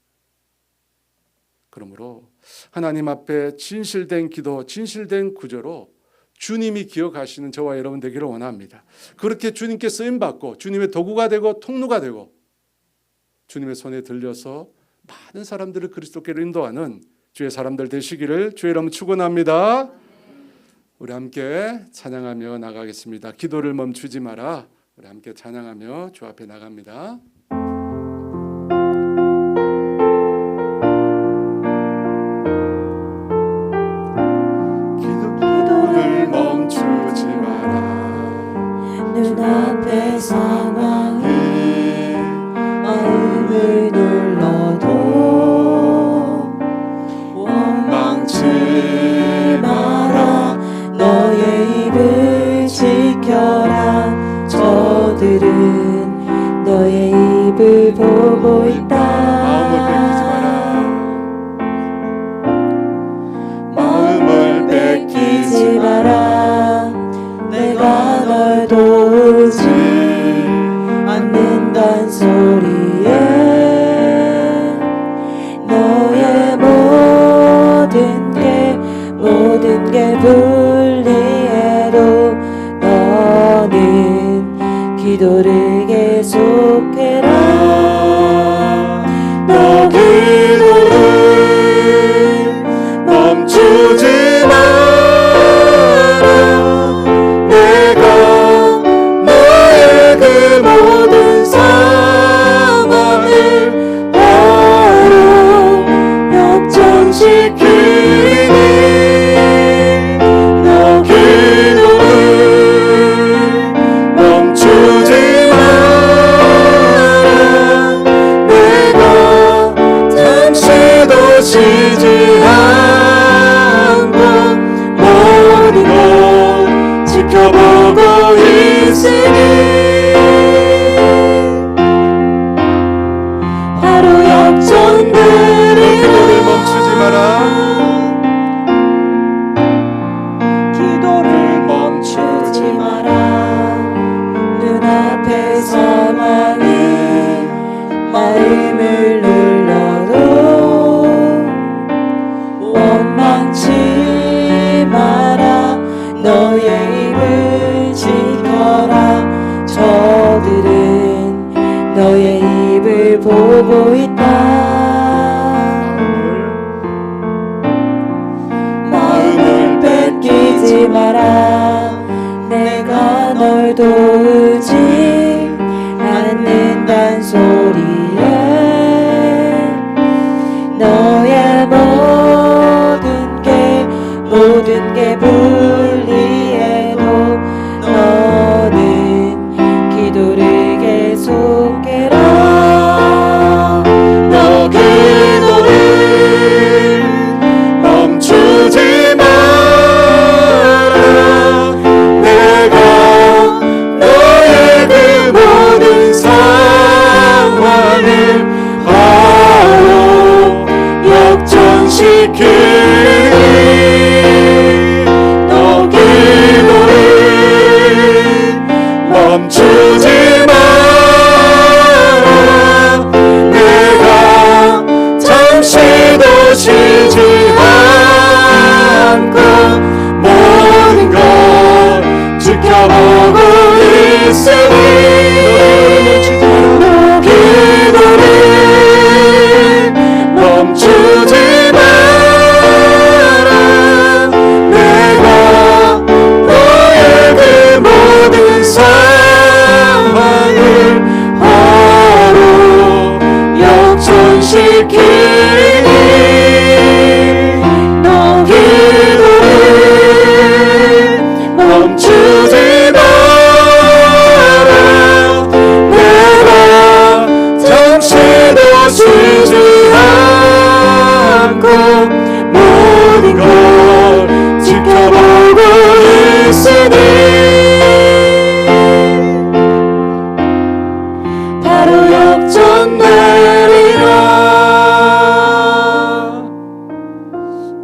그러므로 하나님 앞에 진실된 기도, 진실된 구제로 주님이 기억하시는 저와 여러분 되기를 원합니다. 그렇게 주님께 쓰임받고 주님의 도구가 되고 통로가 되고 주님의 손에 들려서 많은 사람들을 그리스도께로 인도하는 주의 사람들 되시기를 주의 이름으로 축원합니다. 우리 함께 찬양하며 나가겠습니다. 기도를 멈추지 마라. 우리 함께 찬양하며 주 앞에 나갑니다. 입을 보고 있다. 마음을 뺏기지 마라. 내가 널 도우지 않는단 소리에 너의 모든 게 불리해도 너는 기도를 계속해라. 너 기도를 멈추지 마라. 내가 너의 그 모든 상황을 바로 역전시키니 너 기도를 멈추지 마라. 내가 잠시도 쉬지 않고 모든 걸 지켜보고 있으니 바로 역전되리라. 기도를 멈추지 마라. 기도를 멈추지 마라. 눈앞의 상황이 마음을 눌러도 원망치 마라. 너의 입을 지켜라. 저들은 너의 입을 보고 있다. 마음을 뺏기지 마라. 내가 널 도우지 않는단 소리에 너의 모든 게 불리해도 너는 기도를 계속해라. 너 기도를 멈추지 마라. 내가 너의 그 모든 상황을 바로 역전시키니 너 기도를 멈추지 마라. 내가 잠시도 쉬지 않고 모든 걸 지켜보고 있으니 너 기도를 멈추지 마라. 내가 너의 그 모든 상황을 바로 역전시키니 너 기도를 멈추지 마라. 내가 잠시도 쉬지 않고 모든 걸 지켜보고 있으니 바로 역전되리라.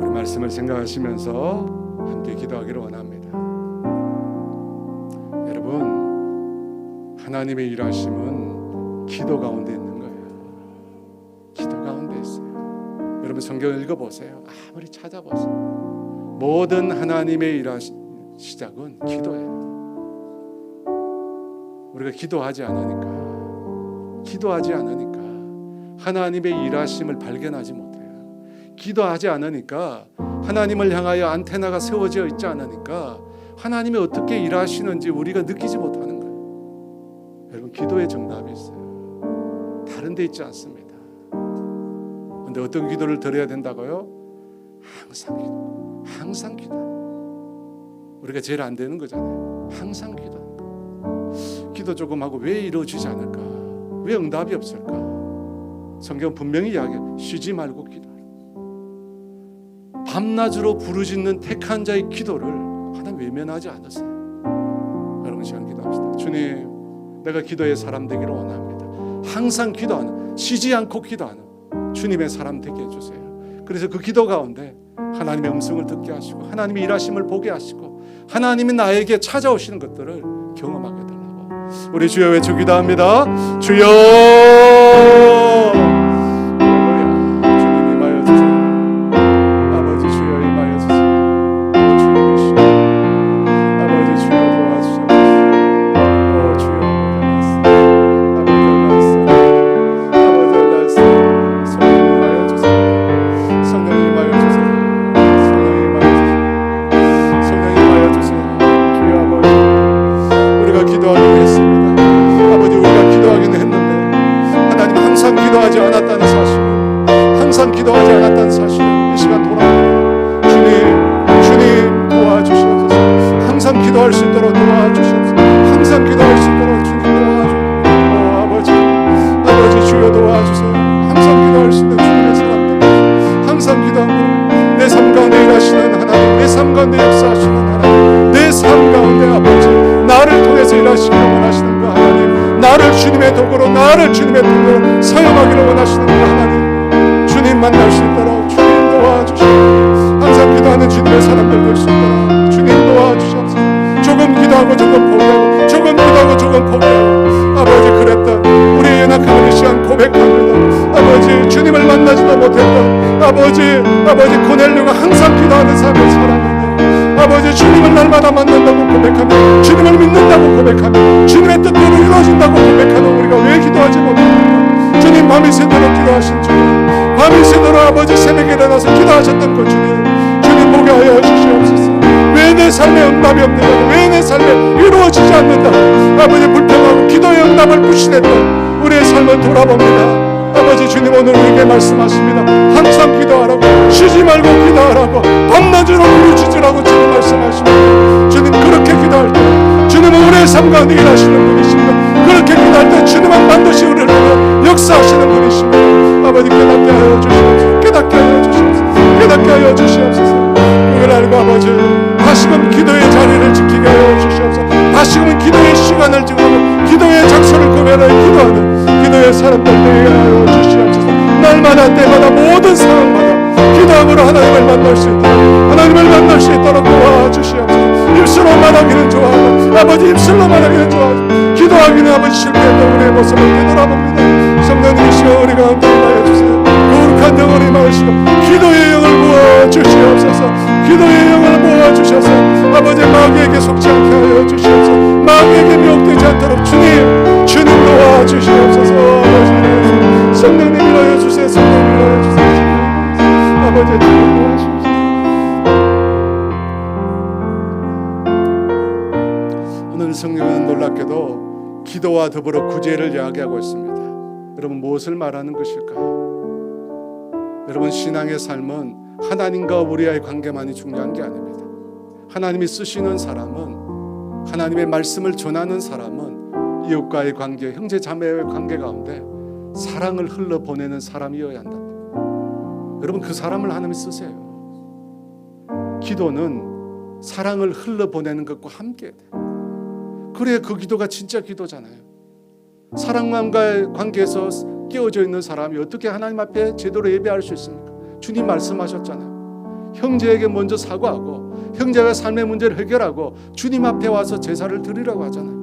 우리 말씀을 생각하시면서 함께 기도하기를 원합니다. 여러분, 하나님의 일하심은 기도 가운데 있는 거예요. 기도 가운데 있어요. 여러분 성경을 읽어보세요. 아무리 찾아보세요. 모든 하나님의 일하심 시작은 기도예요. 우리가 기도하지 않으니까 하나님의 일하심을 발견하지 못해요. 기도하지 않으니까 하나님을 향하여 안테나가 세워져 있지 않으니까 하나님이 어떻게 일하시는지 우리가 느끼지 못하는 거예요. 여러분, 기도의 정답이 있어요. 다른 데 있지 않습니다. 그런데 어떤 기도를 드려야 된다고요? 항상 기도. 우리가 제일 안 되는 거잖아요. 항상 기도. 기도 조금 하고 왜 이루어지지 않을까? 왜 응답이 없을까? 성경 분명히 이야기해요. 쉬지 말고 기도하라. 밤낮으로 부르짖는 택한 자의 기도를 하나님 외면하지 않으세요. 여러분 시간 기도합시다. 주님, 내가 기도의 사람 되기를 원합니다. 항상 기도하는, 쉬지 않고 기도하는 주님의 사람 되게 해주세요. 그래서 그 기도 가운데 하나님의 음성을 듣게 하시고 하나님의 일하심을 보게 하시고 하나님이 나에게 찾아오시는 것들을 경험하게 해달라고 우리 주여 외쳐 기도합니다. 주여, 할렐루야. 주님 임하여 주세요. 아버지 주여 임하여 주세요. 주님이시여 아버지 주여 도와주시옵소서. 주여 아버지 날씀 성령 임하여 주세요. 성령 임하여 주세요. 성령 임하여 주세요. 주여 아버지 우리가 기도하기로 했습니다. 아버지 우리가 기도하기는 했는데 하나님 항상 기도하지 않았다는 사실을, 항상 기도하지 않았다는 사실을 이 시간 돌아옵니다. 주님 도와주시옵소서. 항상 기도할 수 있도록 도와주시옵소서. 항상 기도할 수 있도록 주님 도와주옵소서. 아버지 주여 도와주세요. 항상 기도할 수 있는 주님의 사람들, 항상 기도하고 내 삶 가운데 일하시는 하나님, 내 삶 가운데 역사하시는 하나님, 내 삶 가운데 아버지 나를 통해서 일하시기를 원하시는 그 하나님, 나를 주님의 도구로, 나를 주님의 도구로 사용하기를 원하시는 그 하나님, 주님 만날 수 있도록 주님 도와주시옵소서. 항상 기도하는 주님의 사람들 될 수 있도록 주님 도와주시옵소서. 조금 기도하고 조금 포기하고, 조금 기도하고 조금 포기하고, 아버지 그랬던 우리 연약한 이 시간 고백합니다. 아버지 주님을 만나지도 못했던 아버지 고넬료가 항상 기도하는 삶을 살았는데 아버지 주님을 날마다 만난다고 고백하며 주님을 믿는다고 고백하며 주님의 뜻대로 이루어진다고 고백하는 우리가 왜 기도하지 못합니까? 주님 밤이 새도록 기도하신 주님, 밤이 새도록 아버지 새벽에 일어나서 기도하셨던 그 주님 보게 하여 주시옵소서. 왜 내 삶에 응답이 없는가, 왜 내 삶에 이루어지지 않는다 아버지 불평하고 기도의 응답을 부신했던 우리의 삶을 돌아봅니다. 아버지 주님 오늘 우리에게 말씀하십니다. 항상 기도하라고, 쉬지 말고 기도하라고, 밤낮으로 부르짖으라고 주님 말씀하십니다. 주님 그렇게 기도할 때 주님은 우리의 삶 가운데 일하시는 분이십니다. 그렇게 기도할 때 주님은 반드시 우리를 위해 역사하시는 분이십니다. 아버지 깨닫게 하여 주시옵소서. 깨닫게 하여 주시옵소서. 깨닫게 하여 주시옵소서. 그걸 알고 아버지 다시금 기도의 자리를 지키게 하여 주시옵소서. 다시금 기도의 시간을 정하고 기도의 장소를 구별하여 기도하는 기도의 사람들 되게 하여 주시옵소서. 날마다 때마다 모든 상황마다 기도함으로 하나님을 만날 수 있도록, 하나님을 만날 수 있도록 도와주시옵소서. 입술로 말하기는 좋아하고 아버지 입술로 말하기는 좋아하고 기도하기는 아버지 실패했던 우리의 모습을 되돌아봅니다. 성령님이시여 우리 가운데 임하여 주세요. 거룩한 영을 임하시고 기도의 영을 부어주시옵소서. 기도의 영을 부어주셔서 아버지 마귀에게 속지 않게 하여 주시옵소서. 마귀에게 미혹되지 않도록 주님 도와주시옵소서. 아버지 성령님 일하여 주세요. 성령님 일하여 주세요. 아버지 주님 도와주시옵소서. 오늘 성령은 놀랍게도 기도와 더불어 구제를 이야기하고 있습니다. 여러분 무엇을 말하는 것일까요? 여러분 신앙의 삶은 하나님과 우리와의 관계만이 중요한 게 아닙니다. 하나님이 쓰시는 사람은, 하나님의 말씀을 전하는 사람은 이웃과의 관계, 형제 자매의 관계 가운데 사랑을 흘러보내는 사람이어야 한다. 여러분 그 사람을 하나님이 쓰세요. 기도는 사랑을 흘러보내는 것과 함께 돼요. 그래야 그 기도가 진짜 기도잖아요. 사랑만과의 관계에서 끼워져 있는 사람이 어떻게 하나님 앞에 제대로 예배할 수 있습니까? 주님 말씀하셨잖아요. 형제에게 먼저 사과하고 형제가 삶의 문제를 해결하고 주님 앞에 와서 제사를 드리라고 하잖아요.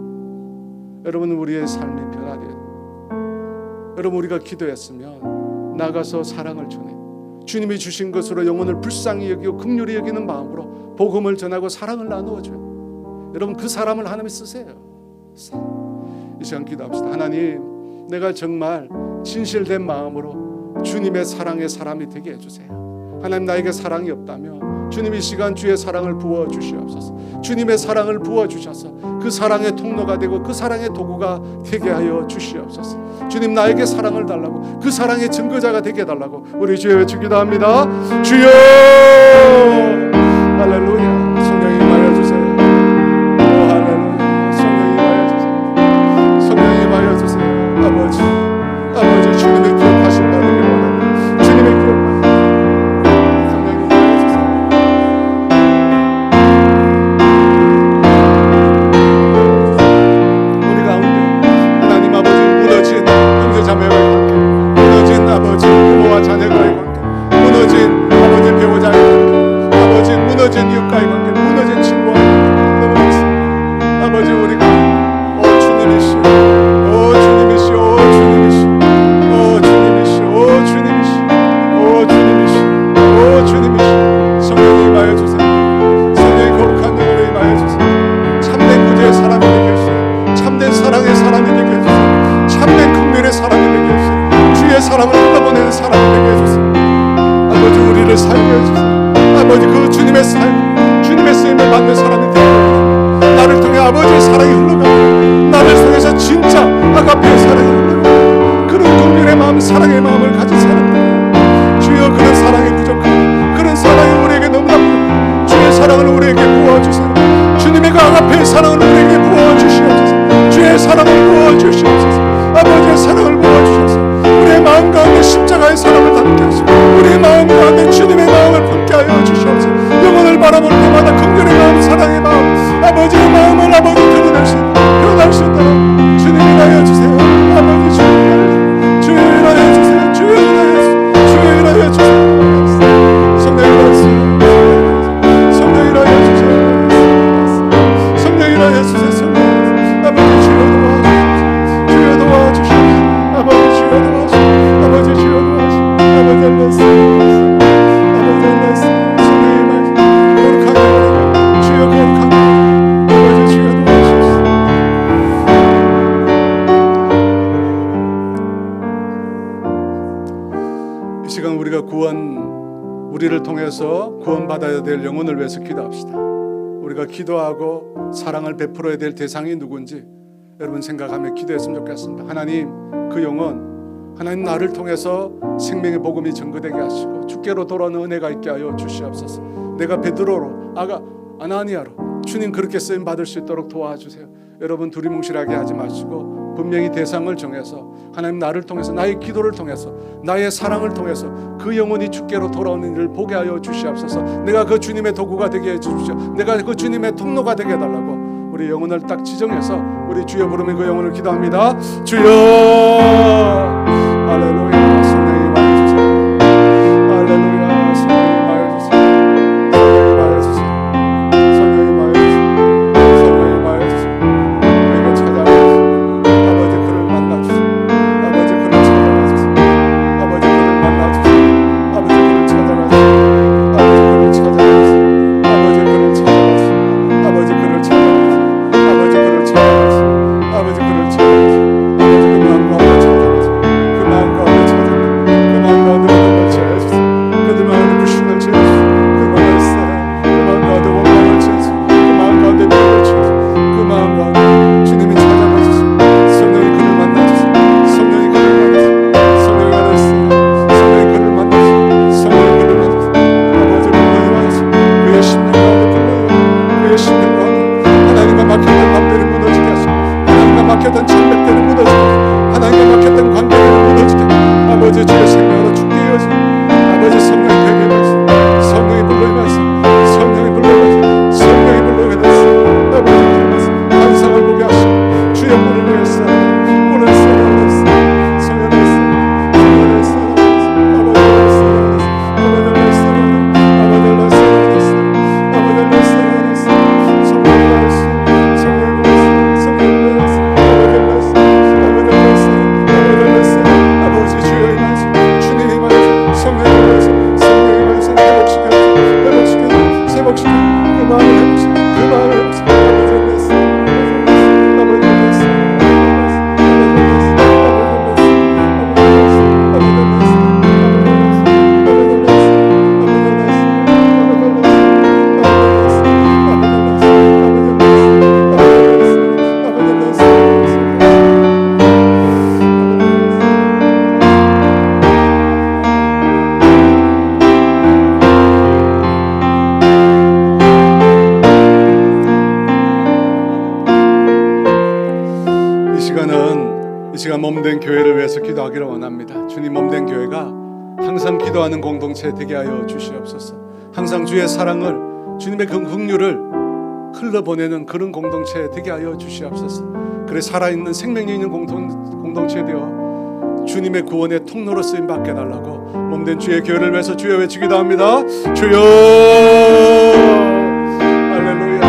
여러분 우리의 삶이 변화돼요. 여러분 우리가 기도했으면 나가서 사랑을 전해 주님이 주신 것으로 영혼을 불쌍히 여기고 긍휼히 여기는 마음으로 복음을 전하고 사랑을 나누어줘요. 여러분 그 사람을 하나님이 쓰세요. 이 시간 기도합시다. 하나님 내가 정말 진실된 마음으로 주님의 사랑의 사람이 되게 해주세요. 하나님 나에게 사랑이 없다면 주님 이 시간 주의 사랑을 부어주시옵소서. 주님의 사랑을 부어주셔서 그 사랑의 통로가 되고 그 사랑의 도구가 되게 하여 주시옵소서. 주님 나에게 사랑을 달라고, 그 사랑의 증거자가 되게 해달라고 우리 주여 외치기도 합니다. 주여 할렐루야. 성령이 임하여 주세요. 할렐루야. 성령이 임하여 주세요. 성령이 임하여 주세요. 아버지 주님의 기억하신 바를 원합니다. 주님의 기억하신 성령이 임하여 주세요. 우리 가운데 하나님 아버지 무너진 형제 우리를 사용해 주세요. 아버지 그 주님의 사용, 주님의 쓰임을 받는 사람이 되고 나를 통해 아버지의 사랑이 흘러가고 나를 통해서 진짜 아가페의 사랑이 흘러가고 그런 긍휼의 마음, 사랑의 마음을 가진 사람들 주여 그런 사랑이 부족하고 그런 사랑이 우리에게 너무나 부족하고 주의 사랑을 우리에게 부어주세요. 주님의 그 아가페의 사랑을 우리에게 부어주시옵소서. 주의 사랑을 부어주시옵소서. 아버지의 사랑을 부어주셔서 우리의 마음 가운데 십자가의 사랑을 담게 하시고 우리의 마음 가운데 주님의 마음을 품게 하여 주시옵소서. 영혼을 바라볼 때마다 긍휼의 마음, 사랑의 마음, 아버지의 마음을 아버지 드러낼 수 있도록 표현할 수 있도록 주님이 일하여 주세요. 아버지 주여 일하여 주세요. 주여 일하여 주세요. 주여 일하여 주세요. 성령 일하여 주세요. 성령 일하여 주세요. 성령 일하여 주세요. 성령 아버지 주여 도와주시옵소서. 아버지 주여 도와주시옵소서. 아버지 주여 도와주시옵소서. 아버지 알렸습니다. 아버지 알렸습니다. 성령의 말씀 거룩하게 주여 거룩하게 아버지 주여 도와주시옵소서. 이 시간 우리가 우리를 통해서 구원받아야 될 영혼을 위해서 기도합시다. 우리가 기도하고 사랑을 베풀어야 될 대상이 누군지 여러분 생각하며 기도했으면 좋겠습니다. 하나님 그 영혼 하나님 나를 통해서 생명의 복음이 전거되게 하시고 주께로 돌아오는 은혜가 있게 하여 주시옵소서. 내가 베드로로 아나니아로 주님 그렇게 쓰임 받을 수 있도록 도와주세요. 여러분 두리뭉실하게 하지 마시고 분명히 대상을 정해서 하나님 나를 통해서 나의 기도를 통해서 나의 사랑을 통해서 그 영혼이 주께로 돌아오는 일을 보게 하여 주시옵소서. 내가 그 주님의 도구가 되게 해주십시오. 내가 그 주님의 통로가 되게 해달라고 우리 영혼을 딱 지정해서 우리 주여 부르며 그 영혼을 기도합니다. 주여 할렐루야. 성령이 임하여주세요. 할렐루야. 성령이 임하여주세요. 성령이 임하여주세요. 성령이 임하여주세요. 우리가 찾아가주세요. 아버지 그를 만나주세요. 아버지 그를 찾아가주세요. 아버지 그를 만나주세요. 아버지 그를 찾아가주세요. 아버지 그를 찾아가주세요. 아버지 그를 찾아가주세요. 아버지 그를 찾아가주세요. 아버지 그를 찾아가주세요. 아버지 그를 찾아가주세요. 아버지 그 마음 가운데 찾아가주세요. 그 마음 가운데 찾아가주세요. 그 마음 가운데 모든 채워주세요. 그들 마음에 부신을 채워주세요. 그 마음에 사랑, 그 마음 가운데 원망을 채워주세요. 그 마음 가운데 미움을 채워주세요. 그 마음 가운데 주님이 찾아가주세요. 성령이 그를 만나주세요. 성령이 그를 만나주세요. 성령이 알았어요. 성령이 그를 만나주세요. 성령이 그를 만나주세요. 아버지 불러이 와주세요. 그의 심령 가운데 불러이 와주세요. 그의 심령 가운데 하나님과 막혔던 밤들이 무너지게 하시고 하나님과 막혔던 천백들이 무너지게 하시고 하나님과 막혔던 관계를 무너지게 하시고 아버지 주의 생명으로 죽게 하시고 아버지 성령이 되게 하시고 성령이 불러이 와주세요. 성령이 불러이 와주세요. 성령이 불러이 와주세요. 아버지 불러서 환상을 보게 하시고 주의 문을 위해서 문을 쌓아주세요. 성령을 쌓아주세요. 성령을 쌓아주세요. 아버지를 쌓아주세요. 아버지를 쌓아주세요. 아버지를 쌓아주세요. 아버지를 쌓아주세요. 성령을 쌓아주세요. 성령을 쌓아주세요. 성령을 쌓아주세요. 아버지를 쌓아주세요. 아버지를 쌓아주세요. 아버지를 쌓아주세요. 아버지 주여 임하시고 주님이 임하시고 성령이 임하시고 성령이 임하시고 회복시켜주세요. 회복시켜주세요. 회복시켜주세요. 그 마음을 회복시켜주세요. 그 마음을 회복시켜주세요. 아버지를 쌓아주세요. 아버지를 쌓아주세요. 이 시간 몸된 교회를 위해서 기도하기를 원합니다. 주님 몸된 교회가 항상 기도하는 공동체 되게 하여 주시옵소서. 항상 주의 사랑을 주님의 그 긍휼을 흘러보내는 그런 공동체 되게 하여 주시옵소서. 그래 살아있는 생명이 있는 공동체 되어 주님의 구원의 통로로 쓰임 받게 달라고 몸된 주의 교회를 위해서 주여 외치기도 합니다. 주여 할렐루야.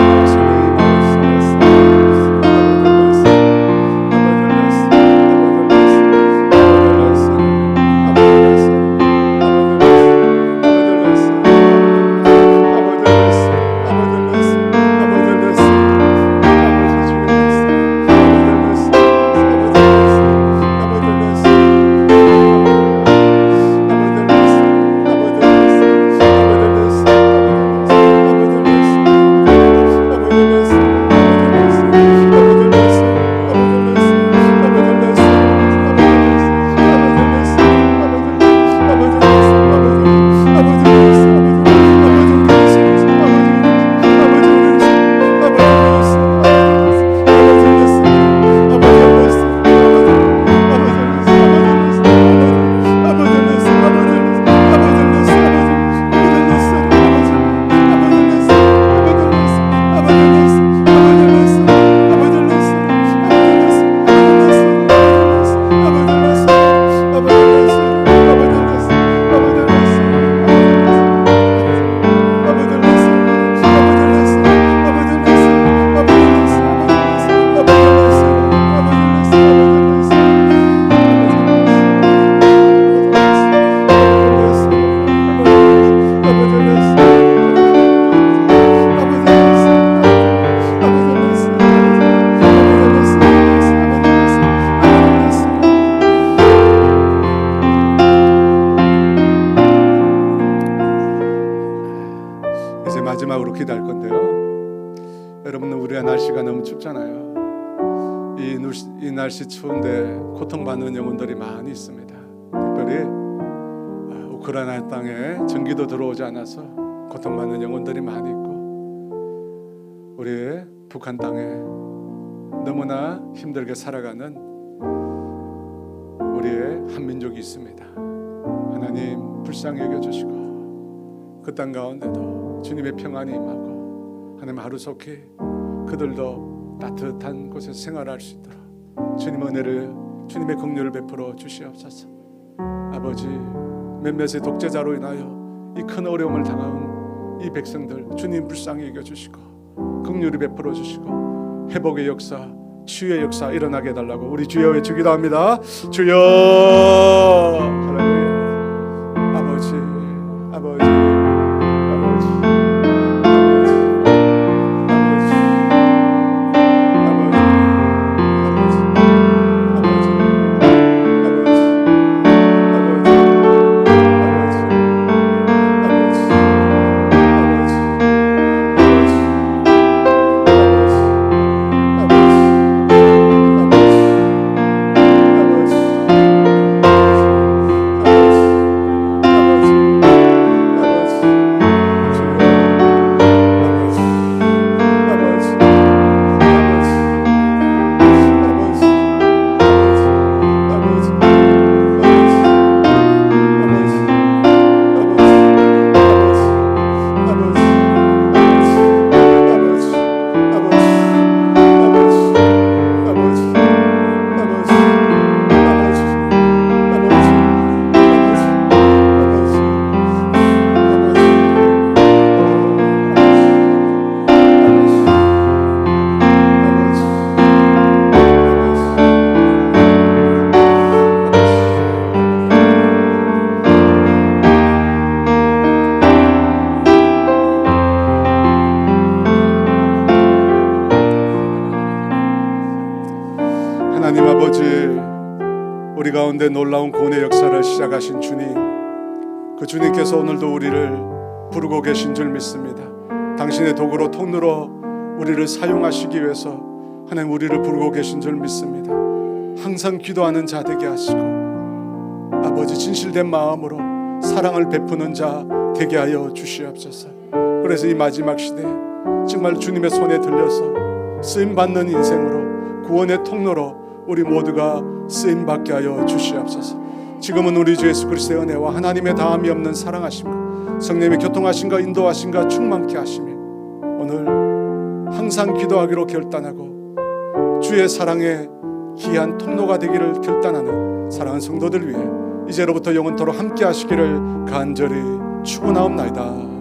우리가 날씨가 너무 춥잖아요. 이 날씨 추운데 고통받는 영혼들이 많이 있습니다. 특별히 우크라이나 땅에 전기도 들어오지 않아서 고통받는 영혼들이 많이 있고, 우리 북한 땅에 너무나 힘들게 살아가는 우리의 한민족이 있습니다. 하나님 불쌍히 여겨주시고 그 땅 가운데도 주님의 평안이 임하고 하나님 하루속히 그들도 따뜻한 곳에서 생활할 수 있도록 주님 은혜를, 주님의 긍휼을 베풀어 주시옵소서. 아버지, 몇몇의 독재자로 인하여 이 큰 어려움을 당한 이 백성들 주님 불쌍히 여겨주시고 긍휼히 베풀어 주시고 회복의 역사, 치유의 역사 일어나게 해달라고 우리 주여 외치기도 합니다. 주여. 할렐루야. 아버지, 아버지, 아버지, 하나님 아버지, 우리 가운데 놀라운 구원의 역사를 시작하신 주님, 그 주님께서 오늘도 우리를 부르고 계신 줄 믿습니다. 당신의 도구로 통로로 우리를 사용하시기 위해서 하나님 우리를 부르고 계신 줄 믿습니다. 항상 기도하는 자 되게 하시고 아버지 진실된 마음으로 사랑을 베푸는 자 되게 하여 주시옵소서. 그래서 이 마지막 시대에 정말 주님의 손에 들려서 쓰임받는 인생으로 구원의 통로로 우리 모두가 쓰임받게 하여 주시옵소서. 지금은 우리 주 예수 그리스도의 은혜와 하나님의 다함이 없는 사랑하심과 성령의 교통하심과 인도하심과 충만케 하시며 오늘 항상 기도하기로 결단하고 주의 사랑의 귀한 통로가 되기를 결단하는 사랑하는 성도들 위해 이제로부터 영원토록 함께 하시기를 간절히 축원하옵나이다.